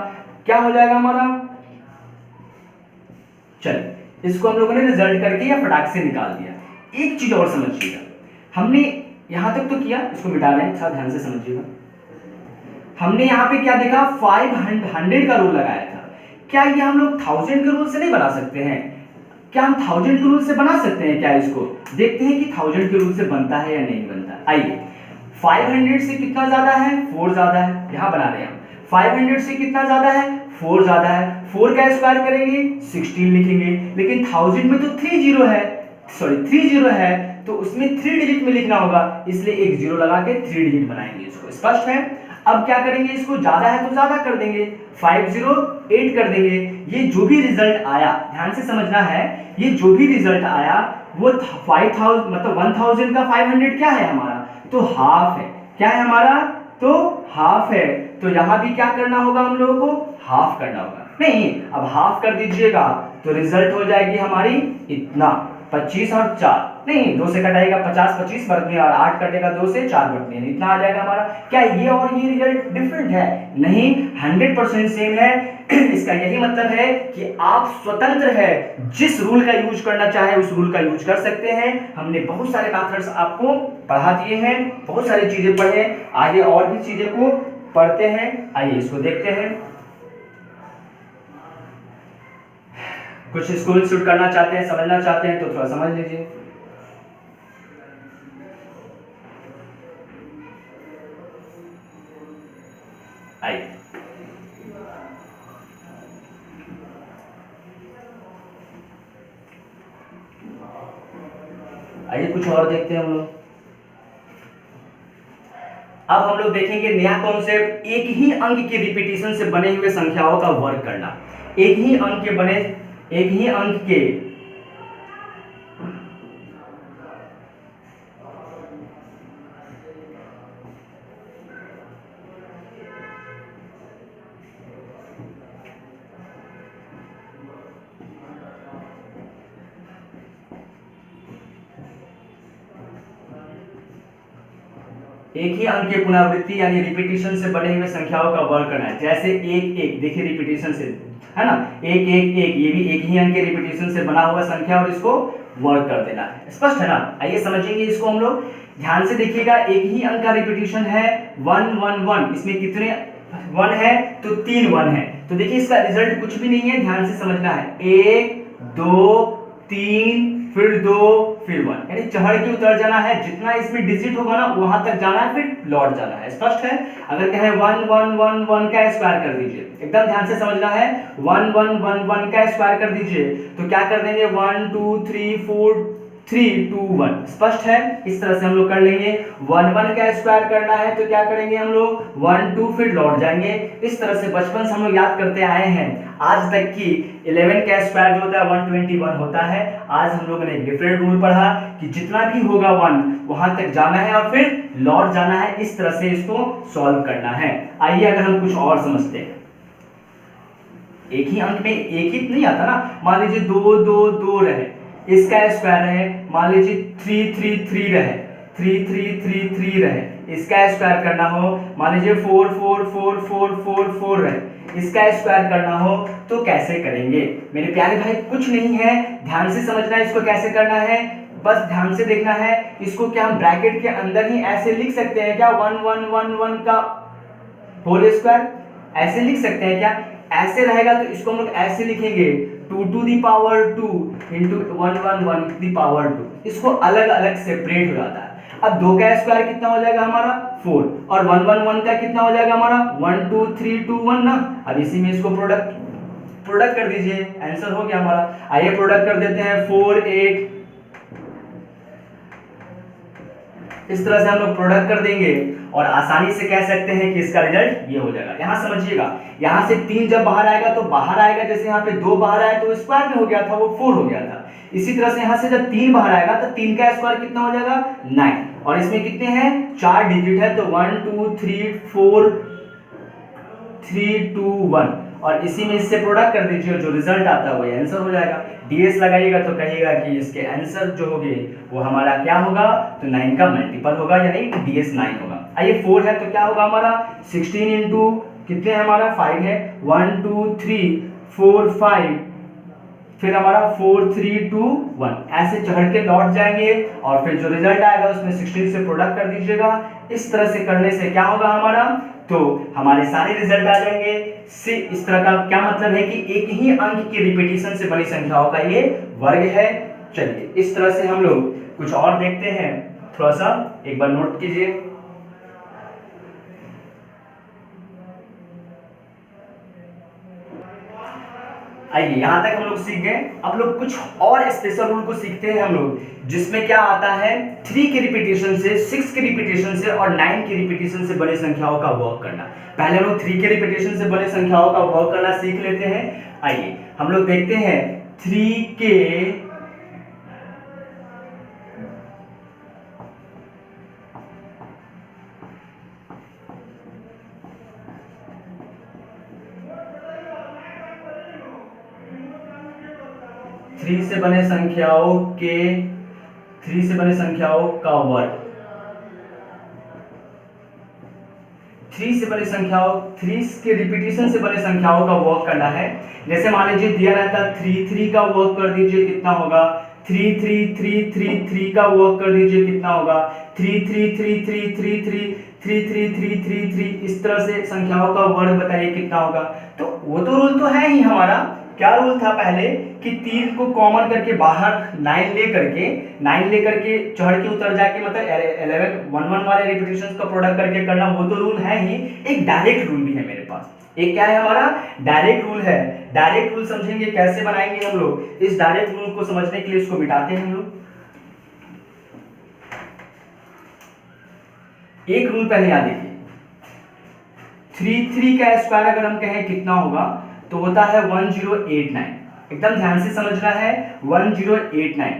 क्या हो जाएगा हमारा? चलिए इसको हम लोगों ने रिजल्ट करके या फटाक से निकाल दिया। एक चीज और समझिएगा, हमने यहां तक तो किया, इसको मिटा दें, अच्छा ध्यान से समझिएगा। हमने यहाँ पे क्या देखा? 500 का रूल लगाया था। क्या ये हम लोग 1000 के रूल से नहीं बना सकते हैं? क्या हम 1000 के रूल से बना सकते हैं क्या? इसको देखते हैं कि 1000 के रूल से बनता है या नहीं बनता। आइए 500 से कितना ज्यादा है? 4 ज्यादा है, यहाँ बना रहे हैं हम। 500 से कितना ज्यादा है? 4 ज्यादा है। 4 का स्क्वायर करेंगे, 16 लिखेंगे। लेकिन 1000 में तो 3 जीरो है, तो उसमें 3 डिजिट में लिखना होगा, इसलिए एक जीरो लगा के 3 डिजिट बनाएंगे इसको। स्पष्ट है? अब क्या करेंगे? इसको ज्यादा है तो ज्यादा कर देंगे, 508 कर देंगे। ये जो भी रिजल्ट आया, ध्यान से समझना है, ये जो भी रिजल्ट आया वो 5000 मतलब 1000 का 500 क्या है हमारा, तो हाफ है। क्या है हमारा, तो हाफ है। तो यहां भी क्या करना होगा हम लोगों को, हाफ करना होगा। नहीं, अब हाफ कर दीजिएगा तो रिजल्ट हो जाएगी हमारी इतना 25 और 4, नहीं 2 से कटाएगा 50, 25 बरतने और 8 कटेगा 2 से 4 बरतने, इतना आ जाएगा हमारा। क्या ये और ये रिजल्ट डिफरेंट है, नहीं 100% सेम है। इसका यही मतलब है कि आप स्वतंत्र है, जिस रूल का यूज करना चाहे उस रूल का यूज कर सकते हैं। हमने बहुत सारे मेथड्स आपको पढ़ा दिए हैं, बहुत सारी चीजें पढ़े, आगे और भी चीजें को पढ़ते हैं। आइए इसको देखते हैं। कुछ इसको इंस्टीट्यूट करना चाहते हैं, समझना चाहते हैं तो थोड़ा समझ लीजिए। आइए आइए कुछ और देखते हैं हम लोग। अब हम लोग देखेंगे नया कॉन्सेप्ट, एक ही अंक की रिपीटिशन से बने हुए संख्याओं का वर्ग करना। एक ही अंक के बने, एक ही अंक के एक ही अंक के पुनरावृत्ति यानी रिपीटिशन से बने हुए संख्याओं का वर्ग करना है। जैसे एक एक, देखिए रिपीटिशन से है ना, एक एक एक, ये भी एक ही अंक के रिपीटिशन से बना हुआ संख्या और इसको वर्ग कर देना है। स्पष्ट है ना, आइए समझेंगे इसको हम लोग। ध्यान से देखिएगा, एक ही अंक का रिपीटिशन है 1 1 1, इसमें कितने 1 है, तो 3 1 है। तो देखिए इसका रिजल्ट कुछ भी नहीं है, ध्यान से समझना है, 1 2 3 फिर 2 फिर 1, यानी चढ़ के उतर जाना है। जितना इसमें डिजिट होगा ना वहां तक जाना है, फिर लौट जाना है। स्पष्ट है। अगर कहें 1 1 1 1 का स्क्वायर कर दीजिए, एकदम ध्यान से समझना है, 1 1 1 1 का स्क्वायर कर दीजिए तो क्या कर देंगे, 1 2 3 4 3 2 1। स्पष्ट है। इस तरह से हम लोग कर लेंगे। 1 1 का स्क्वायर करना है तो क्या करेंगे हम लोग, 1 2 फिर लौट जाएंगे। इस तरह से बचपन से हम लोग याद करते आए हैं आज तक की 11 का स्क्वायर जो होता है 121 होता है। आज हम लोगों ने एक डिफरेंट रूल पढ़ा कि जितना भी होगा 1 वहां तक जाना है और फिर लौट जाना है। इस तरह से इसको सॉल्व करना है। आइए अगर हम कुछ और समझते हैं, एक ही अंक में एक ही नहीं आता ना, मान लीजिए 2 2 2 रहे, इसका स्क्वायर रहे, मान लीजिए 3 3 3 रहे, 3 3 3 3 रहे, इसका स्क्वायर करना हो, मान लीजिए 4 4 4 4 4 4 रहे, इसका स्क्वायर करना हो तो कैसे करेंगे मेरे प्यारे भाई, कुछ नहीं है, ध्यान से समझना है इसको कैसे करना है। बस ध्यान से देखना है, इसको क्या हम ब्रैकेट के अंदर ही ऐसे लिख सकते हैं क्या, 1 1 1 1 का होल स्क्वायर ऐसे लिख सकते हैं क्या, ऐसे रहेगा तो इसको हम लोग ऐसे लिखेंगे 2 to the power 2 into 1 1 1 to the power 2। इसको अलग अलग सेपरेट हो जाता है। अब 2 का स्क्वायर कितना हो जाएगा हमारा 4, और 1 1 1 का कितना हो जाएगा हमारा 1 2 3 2 1 ना। अब इसी में इसको प्रोडक्ट कर दीजिए, आंसर हो गया हमारा। आइए प्रोडक्ट कर देते हैं 4 8, इस तरह से हम लोग प्रोडक्ट कर देंगे और आसानी से कह सकते हैं कि इसका रिजल्ट ये हो जाएगा। यहां समझिएगा, यहां से 3 जब बाहर आएगा तो बाहर आएगा, जैसे यहाँ पे 2 बाहर आया तो स्क्वायर में हो गया था, वो 4 हो गया था। इसी तरह से यहां से जब 3 बाहर आएगा तो 3 का स्क्वायर कितना हो जाएगा 9, और इसमें कितने हैं 4 डिजिट है तो 1 2 3 4 3 2 1, और इसी में इससे प्रोडक्ट कर दीजिए, जो रिजल्ट आता है वो आंसर हो जाएगा। डीएस लगाइएगा तो कहिएगा कि इसके आंसर जो होंगे वो हमारा क्या होगा, तो 9 का मल्टीपल होगा, यानी डीएस 9 होगा। आइए 4 है तो क्या होगा हमारा 16 इंटू कितने हमारा 5 है, 1 2 3 4 5, फिर हमारा 4 3 2 1, ऐसे चढ़ के लौट जाएंगे और फिर जो रिजल्ट आएगा उसमें 16 से प्रोडक्ट कर दीजिएगा। इस तरह से करने से क्या होगा हमारा, तो हमारे सारे रिजल्ट आ जाएंगे। इस तरह का क्या मतलब है कि एक ही अंक की रिपीटिशन से बनी संख्याओं का ये वर्ग है। चलिए इस तरह से हम लोग कुछ और देखते हैं, थोड़ा सा एक बार नोट कीजिए। आइए यहां तक हम लोग सीख गए। अब लोग कुछ और स्पेशल रूल को सीखते हैं हम लोग, जिसमें क्या आता है 3 के रिपीटिशन से, 6 के रिपीटिशन से और 9 के रिपीटिशन से बने संख्याओं का वर्ग करना। पहले हम लोग 3 के रिपीटिशन से बने संख्याओं का वर्ग करना सीख लेते हैं। आइए हम लोग देखते हैं 3 के 3 से बने संख्याओं के 3 से बने संख्याओं का वर्ग, 3 से बने संख्याओं 3 के रिपीटिशन से बने संख्याओं का वर्ग करना है। जैसे मान लीजिए दिया रहता 3 का वर्ग कर दीजिए, कितना होगा 3 का वर्ग कर दीजिए, कितना होगा 3 इस तरह से संख्याओं का वर्ग बताइए कितना होगा। तो वो तो रूल तो है ही हमारा, क्या रूल था पहले कि 3 को कॉमन करके बाहर 9 लेकर के चढ़ के उतर जाके मतलब 11 1 वाले रिपीटिशंस का प्रोडक्ट करके करना, वो तो रूल है ही। एक डायरेक्ट रूल भी है मेरे पास, एक क्या है हमारा डायरेक्ट रूल है। डायरेक्ट रूल समझेंगे कैसे बनाएंगे हम लोग, इस डायरेक्ट रूल को समझने के लिए इसको मिटाते हैं हम लोग। एक रूल पहले याद रखिए, 3 का स्क्वायर अगर हम कहें कितना होगा तो होता है 1089। एकदम ध्यान से समझना है, 1089।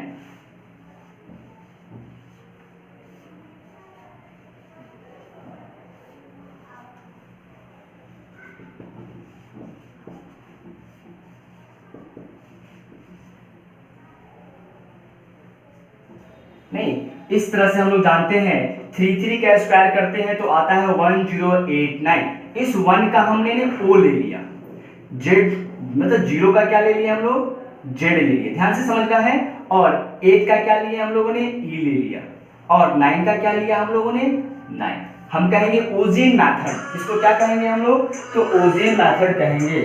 नहीं, इस तरह से हम लोग जानते हैं 3 का स्क्वायर करते हैं तो आता है 1089। इस 1 का हमने ओ ले लिया, जेड मतलब 0 का क्या ले लिया हम लोग, जेड ले लिया, ध्यान से समझना है। और 8 का क्या लिया हम लोगों ने, ई ले लिया। और 9 का क्या लिया हम लोगों ने, 9। हम कहेंगे ओजेन मैथड, इसको क्या कहेंगे हम लोग, तो ओजेन मैथड कहेंगे।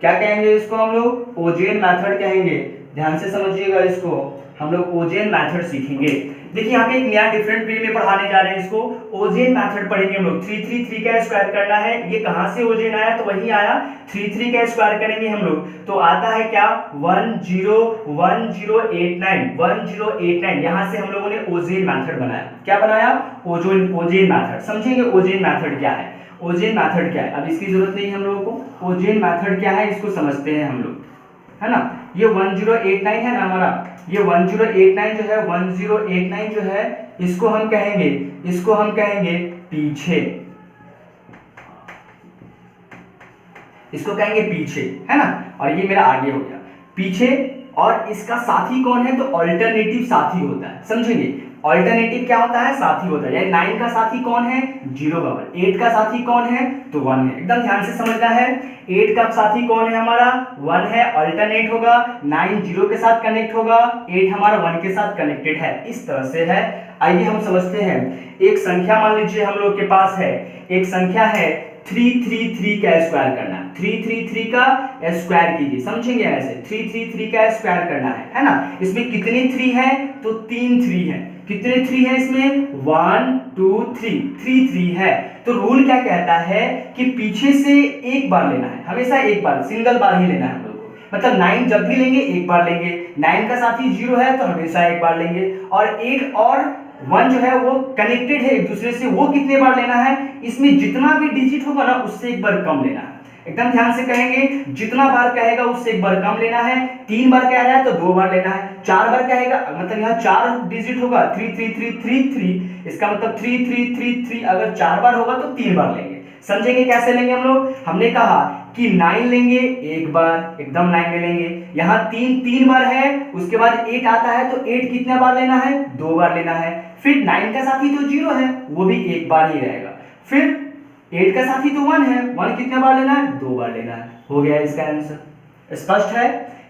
क्या कहेंगे इसको हम लोग, ओजेन मैथड कहेंगे। ध्यान से समझिएगा, इसको हम लोग ओजेन मैथड सीखेंगे। देखिए यहाँ पे एक नया डिफरेंट वे में पढ़ाने जा रहे हैं, इसको ओजेन मैथड पढ़ेंगे हम लोग। 3 का स्क्वायर करना है, ये कहां से ओजेन आया, तो वही आया। 3 का स्क्वायर करेंगे हम लोग तो आता है क्या 1089। यहां से हम लोगों ने ओजेन मैथड बनाया। क्या बनाया, ओजेन मैथड। समझेंगे ओजेन मैथड क्या है, ओजेन मैथड क्या है, अब इसकी जरूरत नहीं है हम लोगों को। ओजेन मैथड क्या है इसको समझते हैं हम लोग, है ना। ये 1089 है ना हमारा, ये 1089 जो है, 1089 जो है इसको हम कहेंगे पीछे, इसको कहेंगे पीछे, है ना। और ये मेरा आगे हो गया पीछे। और इसका साथी कौन है, तो अल्टरनेटिव साथी होता है। समझेंगे अल्टरनेटिव क्या होता है, साथी होता है। यानी 9 का साथी कौन है, 0 बराबर। 8 का साथी कौन है, तो 1 है। एकदम ध्यान से समझना है, 8 का साथी कौन है हमारा, 1 है, अल्टरनेट होगा। 9 0 के साथ कनेक्ट होगा, 8 हमारा 1 के साथ कनेक्टेड है। इस तरह से है। आइए हम समझते हैं, एक संख्या मान लीजिए हम लोग के पास है, एक संख्या है 333 का स्क्वायर करना है। 333 का स्क्वायर कीजिए, समझेंगे ऐसे 333 का स्क्वायर करना है ना। इसमें कितने 3 है, तो 3 3 है। कितने 3 है इसमें, 1 2 3, 3 है। तो रूल क्या कहता है कि पीछे से एक बार लेना है, हमेशा एक बार, सिंगल बार ही लेना है हम लोग को। मतलब 9 जब भी लेंगे एक बार लेंगे, 9 का साथी 0 है तो हमेशा एक बार लेंगे। और 8 और 1 जो है वो कनेक्टेड है एक दूसरे से, वो कितने बार लेना है, इसमें जितना भी डिजिट होगा ना उससे एक बार कम लेना है। एकदम ध्यान से कहेंगे, जितना बार कहेगा उससे एक बार कम लेना है। 3 बार कह रहा है तो 2 बार लेना है। 4 बार कहेगा, मतलब यहाँ 4 डिजिट होगा, 3 इसका मतलब 3 अगर 4 बार होगा तो 3 बार लेंगे। समझेंगे कैसे लेंगे हम लोग, हमने कहा कि 9 लेंगे एक बार, एकदम 9 ले लेंगे। यहाँ 3 बार है, उसके बाद 8 आता है तो 8 कितने बार लेना है, 2 बार लेना है। फिर 9 का साथी तो 0 है, वो भी एक बार ही रहेगा। फिर 8 का साथी तो 1 है, 1 कितने बार लेना है, 2 बार लेना है। हो गया इसका आंसर। स्पष्ट है,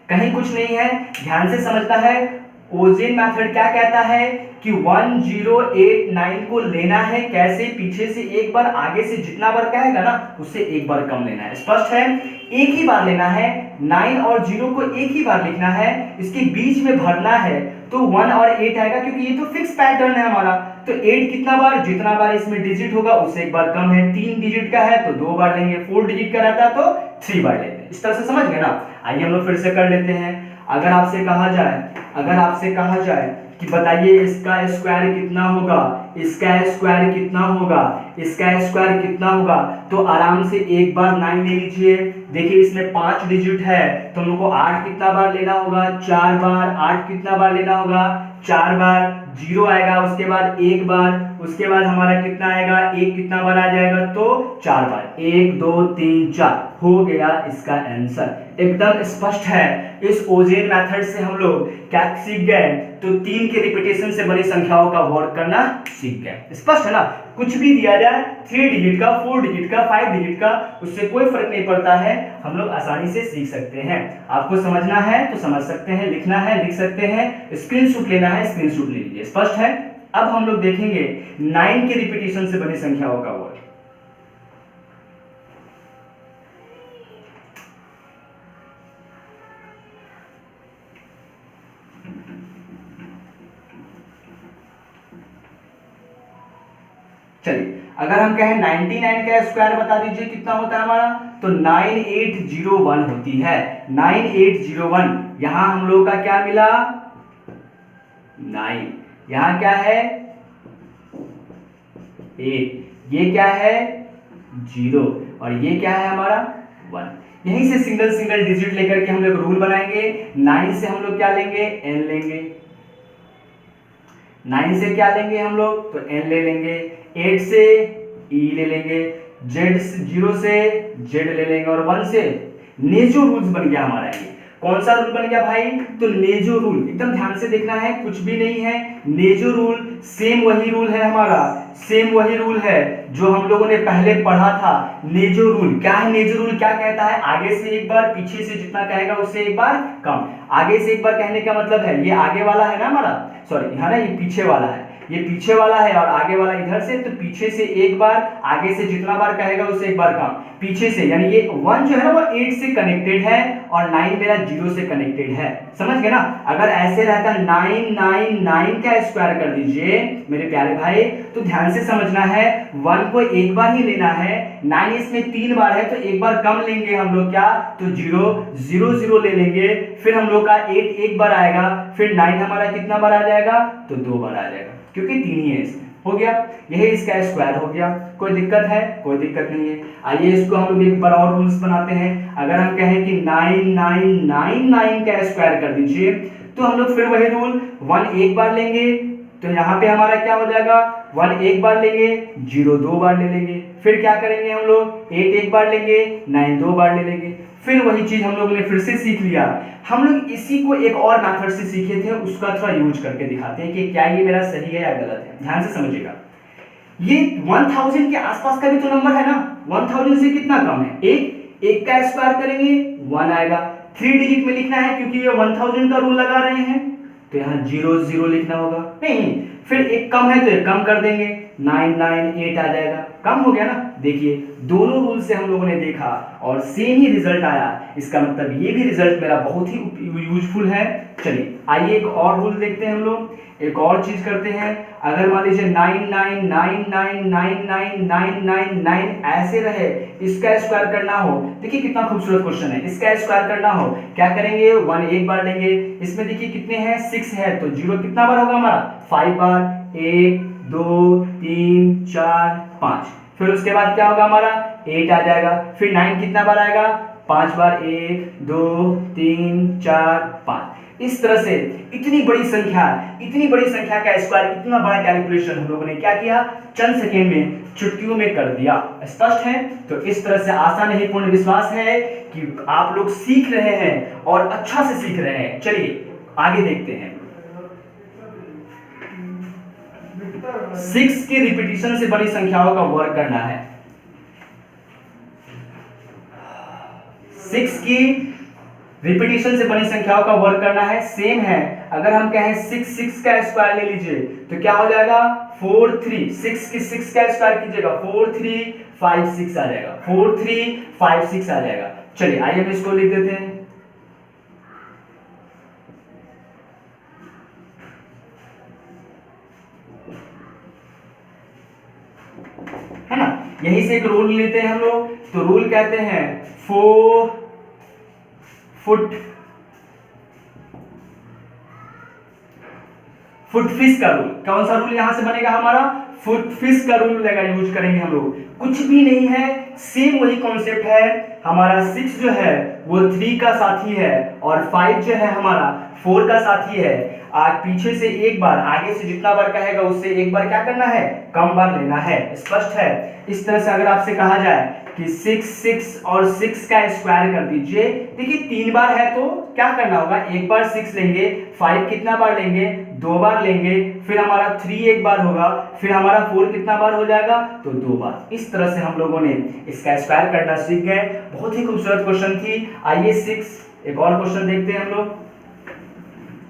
कहीं कुछ नहीं है, ध्यान से समझना है। ओजेन मेथड क्या कहता है कि 1089 को लेना है कैसे, पीछे से एक बार, आगे से जितना बार कहेगा ना उससे एक बार कम लेना है। स्पष्ट है, एक ही बार लेना है। 9 और 0 को एक ही बार लिखना है, इसके बीच में भरना है तो 1 और 8 आएगा, क्योंकि ये तो फिक्स पैटर्न है हमारा। तो 8 कितना बार, जितना बार इसमें डिजिट होगा उससे एक बार कम है। 3 डिजिट का है तो 2 बार लेंगे, 4 डिजिट का रहता है तो 3 बार लेंगे। इस तरह से समझ गए ना। आइए हम लोग फिर से कर लेते हैं। अगर आपसे कहा जाए कि बताइए इसका स्क्वायर कितना होगा, इसका स्क्वायर कितना होगा, इसका स्क्वायर कितना होगा, तो आराम से एक बार 9 ले लीजिए, देखिए इसमें 5 डिजिट है तो हम लोग को 8 कितना बार लेना होगा, 4 बार। 8 कितना बार लेना होगा, 4 बार। 0 आएगा, उसके बाद 1 बार, उसके बाद हमारा कितना आएगा, 1 कितना बार आ जाएगा, तो 4 बार। 1 2 3 4 हो गया इसका आंसर। एकदम स्पष्ट है। इस ओजेन मेथड से हम लोग क्या सीख गए, तो 3 के रिपीटेशन से बड़ी संख्याओं का वर्क करना सीख गए। स्पष्ट है ना। कुछ भी दिया जाए 3 डिजिट का, 4 डिजिट का, 5 डिजिट का, उससे कोई फर्क नहीं पड़ता है, हम लोग आसानी से सीख सकते हैं। आपको समझना है तो समझ सकते हैं, लिखना है लिख सकते हैं, स्क्रीनशॉट लेना है स्क्रीनशॉट ले लीजिए। स्पष्ट है। अब हम लोग देखेंगे 9 के रिपीटेशन से बनी संख्याओं का वर्क। चलिए अगर हम कहें 99 का स्क्वायर बता दीजिए कितना होता है हमारा, तो 9801 होती है। 9801। यहां हम लोग का क्या मिला, 9। यहां क्या है, 8। ये क्या है, 0। और ये क्या है हमारा, 1। यहीं से सिंगल सिंगल डिजिट लेकर के हम लोग रूल बनाएंगे। 9 से हम लोग क्या लेंगे, n लेंगे। 9 से क्या लेंगे हम लोग, तो n ले लेंगे। 8 से e ले लेंगे। 0 से z ले लेंगे। और 1 से नेजो रूल्स बन गया हमारा। ये कौन सा रूल बन गया भाई, तो नेजो रूल। एकदम ध्यान से देखना है, कुछ भी नहीं है। नेजो रूल सेम वही रूल है हमारा, सेम वही रूल है जो हम लोगों ने पहले पढ़ा था। नेजो रूल क्या है, नेजो रूल क्या कहता है, आगे से एक बार, पीछे से जितना कहेगा उससे एक बार कम। आगे से एक बार कहने का मतलब है, ये आगे वाला है ना हमारा, सॉरी यहाँ ना ये पीछे वाला है, ये पीछे वाला है और आगे वाला इधर से, तो पीछे से एक बार, आगे से जितना बार कहेगा उससे एक बार कम। पीछे से यानी ये 1 जो है ना वो 8 से कनेक्टेड है और 9 मेरा 0 से कनेक्टेड है। समझ गए ना। अगर ऐसे रहता 999 का स्क्वायर कर दीजिए मेरे प्यारे भाई, तो ध्यान से समझना है, 1 को एक बार ही लेना है। 9 इसमें 3 बार है तो एक बार कम लेंगे हम लोग क्या, तो 0 0 0 ले लेंगे। फिर हम लोग का 8 एक बार आएगा, फिर 9 हमारा कितना बार आ जाएगा, तो 2 बार आ जाएगा, क्योंकि 3 ही है इसमें। हो गया, यही इसका स्क्वायर हो गया। कोई दिक्कत है, कोई दिक्कत नहीं है। आइए इसको हम लोग एक बार और रूल्स बनाते हैं। अगर हम कहें कि 9999 का स्क्वायर कर दीजिए, तो हम लोग फिर वही रूल, 1 एक बार लेंगे, तो यहाँ पे हमारा क्या हो जाएगा, 1 एक बार लेंगे, 0 2 बार ले लेंगे। फिर क्या करेंगे हम लोग, 8 एक बार लेंगे, 9 2 बार ले लेंगे। फिर वही चीज हम लोगों ने फिर से सीख लिया। हम लोग इसी को एक और मेथड से सीखे थे, उसका थोड़ा यूज करके दिखाते हैं कि क्या ये मेरा सही है या गलत है। ध्यान से समझिएगा। ये 1000 के आसपास का भी तो नंबर है ना, 1000 से कितना कम है, एक का स्क्वायर करेंगे 1 आएगा। 3 डिजिट में लिखना है क्योंकि ये 1000 का रूल लगा रहे हैं, तो यहाँ 0 0 लिखना होगा। नहीं, फिर एक कम है तो एक कम कर देंगे, 998 आ जाएगा। कम हो गया ना। देखिए दोनों रूल से हम लोगों ने देखा और सेम ही रिजल्ट आया। इसका मतलब ये भी रिजल्ट मेरा बहुत ही यूजफुल है। चलिए आइए एक और रूल देखते हैं हम लोग, एक और चीज करते हैं। अगर मान लीजिए 99999999 ऐसे रहे, इसका स्क्वायर करना हो, देखिए कितना खूबसूरत क्वेश्चन है। इसका स्क्वायर करना हो क्या करेंगे, 1 एक बार लेंगे। इसमें देखिए कितने हैं, 6 है, तो 0 कितना बार होगा हमारा, 5 बार। 1 2 3 4 5। फिर उसके बाद क्या होगा हमारा, 8 आ जाएगा। फिर 9 कितना बार आएगा, 5 बार। 1 2 3 4 5। इस तरह से इतनी बड़ी संख्या का स्क्वायर, इतना बड़ा कैलकुलेशन हम लोगों ने क्या किया, चंद सेकेंड में, चुटकियों में कर दिया। स्पष्ट है। तो इस तरह से आशा नहीं पूर्ण विश्वास है कि आप लोग सीख रहे हैं और अच्छा से सीख रहे हैं। चलिए आगे देखते हैं। 6 के रिपीटिशन से बड़ी संख्याओं का वर्क करना है। 6 की रिपीटिशन से बड़ी संख्याओं का वर्क करना है। सेम है। अगर हम कहें 6 का स्क्वायर ले लीजिए तो क्या हो जाएगा, 4 3। 6 का स्क्वायर कीजिएगा, 4 3 5 6 आ जाएगा, 4 3 5 6 आ जाएगा। चलिए आइए हम इसको लिख देते हैं। है ना। यहीं से एक रूल लेते हैं हम लोग, तो रूल कहते हैं 4 फुट फिश का रूल। कौन सा रूल यहां से बनेगा हमारा, फिश का रूल लगा यूज करेंगे हम लोग, कुछ भी नहीं है, सेम वही कॉन्सेप्ट है। हमारा 6 जो है वो 3 का साथी है और 5 जो है हमारा 4 का साथी है। आज पीछे से एक बार, आगे से जितना बार कहेगा उससे एक बार क्या करना है, कम बार लेना है। स्पष्ट है। इस तरह से अगर आपसे कहा जाए कि 6 6 और 6 का स्क्वायर कर दीजिए, देखिए 3 बार है तो क्या करना होगा, एक बार 6 लेंगे, 5 कितना बार लेंगे, 2 बार लेंगे, फिर हमारा 3 एक बार होगा, फिर हमारा 4 कितना बार हो जाएगा, तो 2 बार। इस तरह से हम लोगों ने इसका स्क्वायर करना सीख गए। बहुत ही खूबसूरत क्वेश्चन थी। आइए 6 एक और क्वेश्चन देखते हैं हम लोग।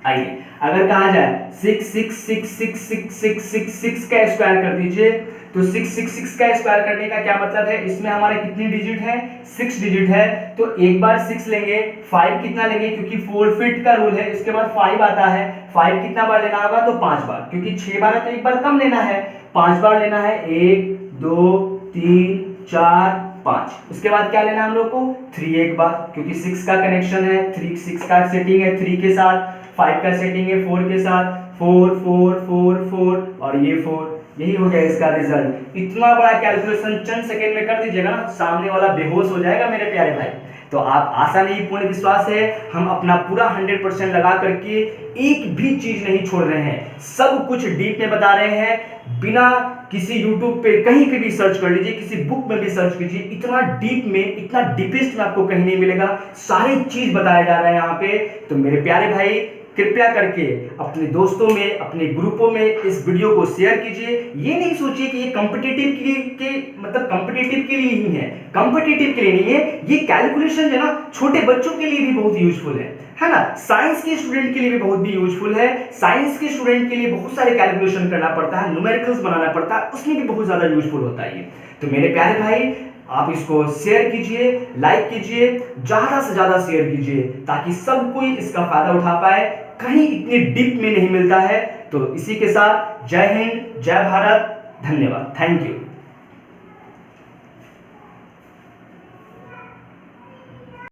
आइए, अगर कहा जाए 6 6 6 6 6 6 6 6 का स्क्वायर कर दीजिए, तो 6 6 6 का स्क्वायर करने का क्या मतलब है, इसमें हमारे कितनी डिजिट है, 6 डिजिट है। तो एक बार 6 लेंगे, 5 कितना लेंगे, क्योंकि 4 फिट का रूल है, इसके बाद 5 आता है, 5 कितना बार लेना होगा, तो 5 बार, क्योंकि 6 बार है तो एक बार कम लेना है, 5 बार लेना है, 1 2 3 4 5। उसके बाद क्या लेना हम लोग को, 3 एक बार, क्योंकि 6 का कनेक्शन है, 3 6 का सेटिंग है 3 के साथ, 5 का सेटिंग है 4 के साथ, 4 4 4 4 और ये 4। यही हो गया इसका रिजल्ट। इतना बड़ा कैलकुलेशन चंद सेकंड में कर दीजिएगा ना, सामने वाला बेहोश हो जाएगा मेरे प्यारे भाई। तो आप आशा नहीं, पूर्ण विश्वास है, हम अपना पूरा 100% लगा करके एक भी चीज नहीं छोड़ रहे हैं, सब कुछ डीप में बता रहे हैं। बिना किसी यूट्यूब पे कहीं पे भी सर्च कर लीजिए, किसी बुक में भी सर्च कीजिए, इतना डीप में, इतना डीपेस्ट में आपको कहीं नहीं मिलेगा, सारी चीज बताया जा रहा है यहाँ पे। तो मेरे प्यारे भाई, कृपया करके अपने दोस्तों में, अपने ग्रुपों में इस वीडियो को शेयर कीजिए। ये नहीं सोचिए कि ये कॉम्पिटिटिव के मतलब कॉम्पिटिटिव के लिए ही है, कॉम्पिटिटिव के लिए नहीं है। ये कैलकुलेशन जो है ना, छोटे बच्चों के लिए भी बहुत यूजफुल है ना, साइंस के स्टूडेंट के लिए भी बहुत भी यूजफुल है। साइंस के स्टूडेंट के लिए बहुत सारे कैलकुलेशन करना पड़ता है, न्यूमेरिकल्स बनाना पड़ता है, उसमें भी बहुत ज्यादा यूजफुल होता है ये। तो मेरे प्यारे भाई, आप इसको शेयर कीजिए, लाइक कीजिए, ज्यादा से ज्यादा शेयर कीजिए, ताकि सब कोई इसका फायदा उठा पाए। कहीं इतनी डीप में नहीं मिलता है। तो इसी के साथ जय हिंद, जय भारत, धन्यवाद, थैंक यू।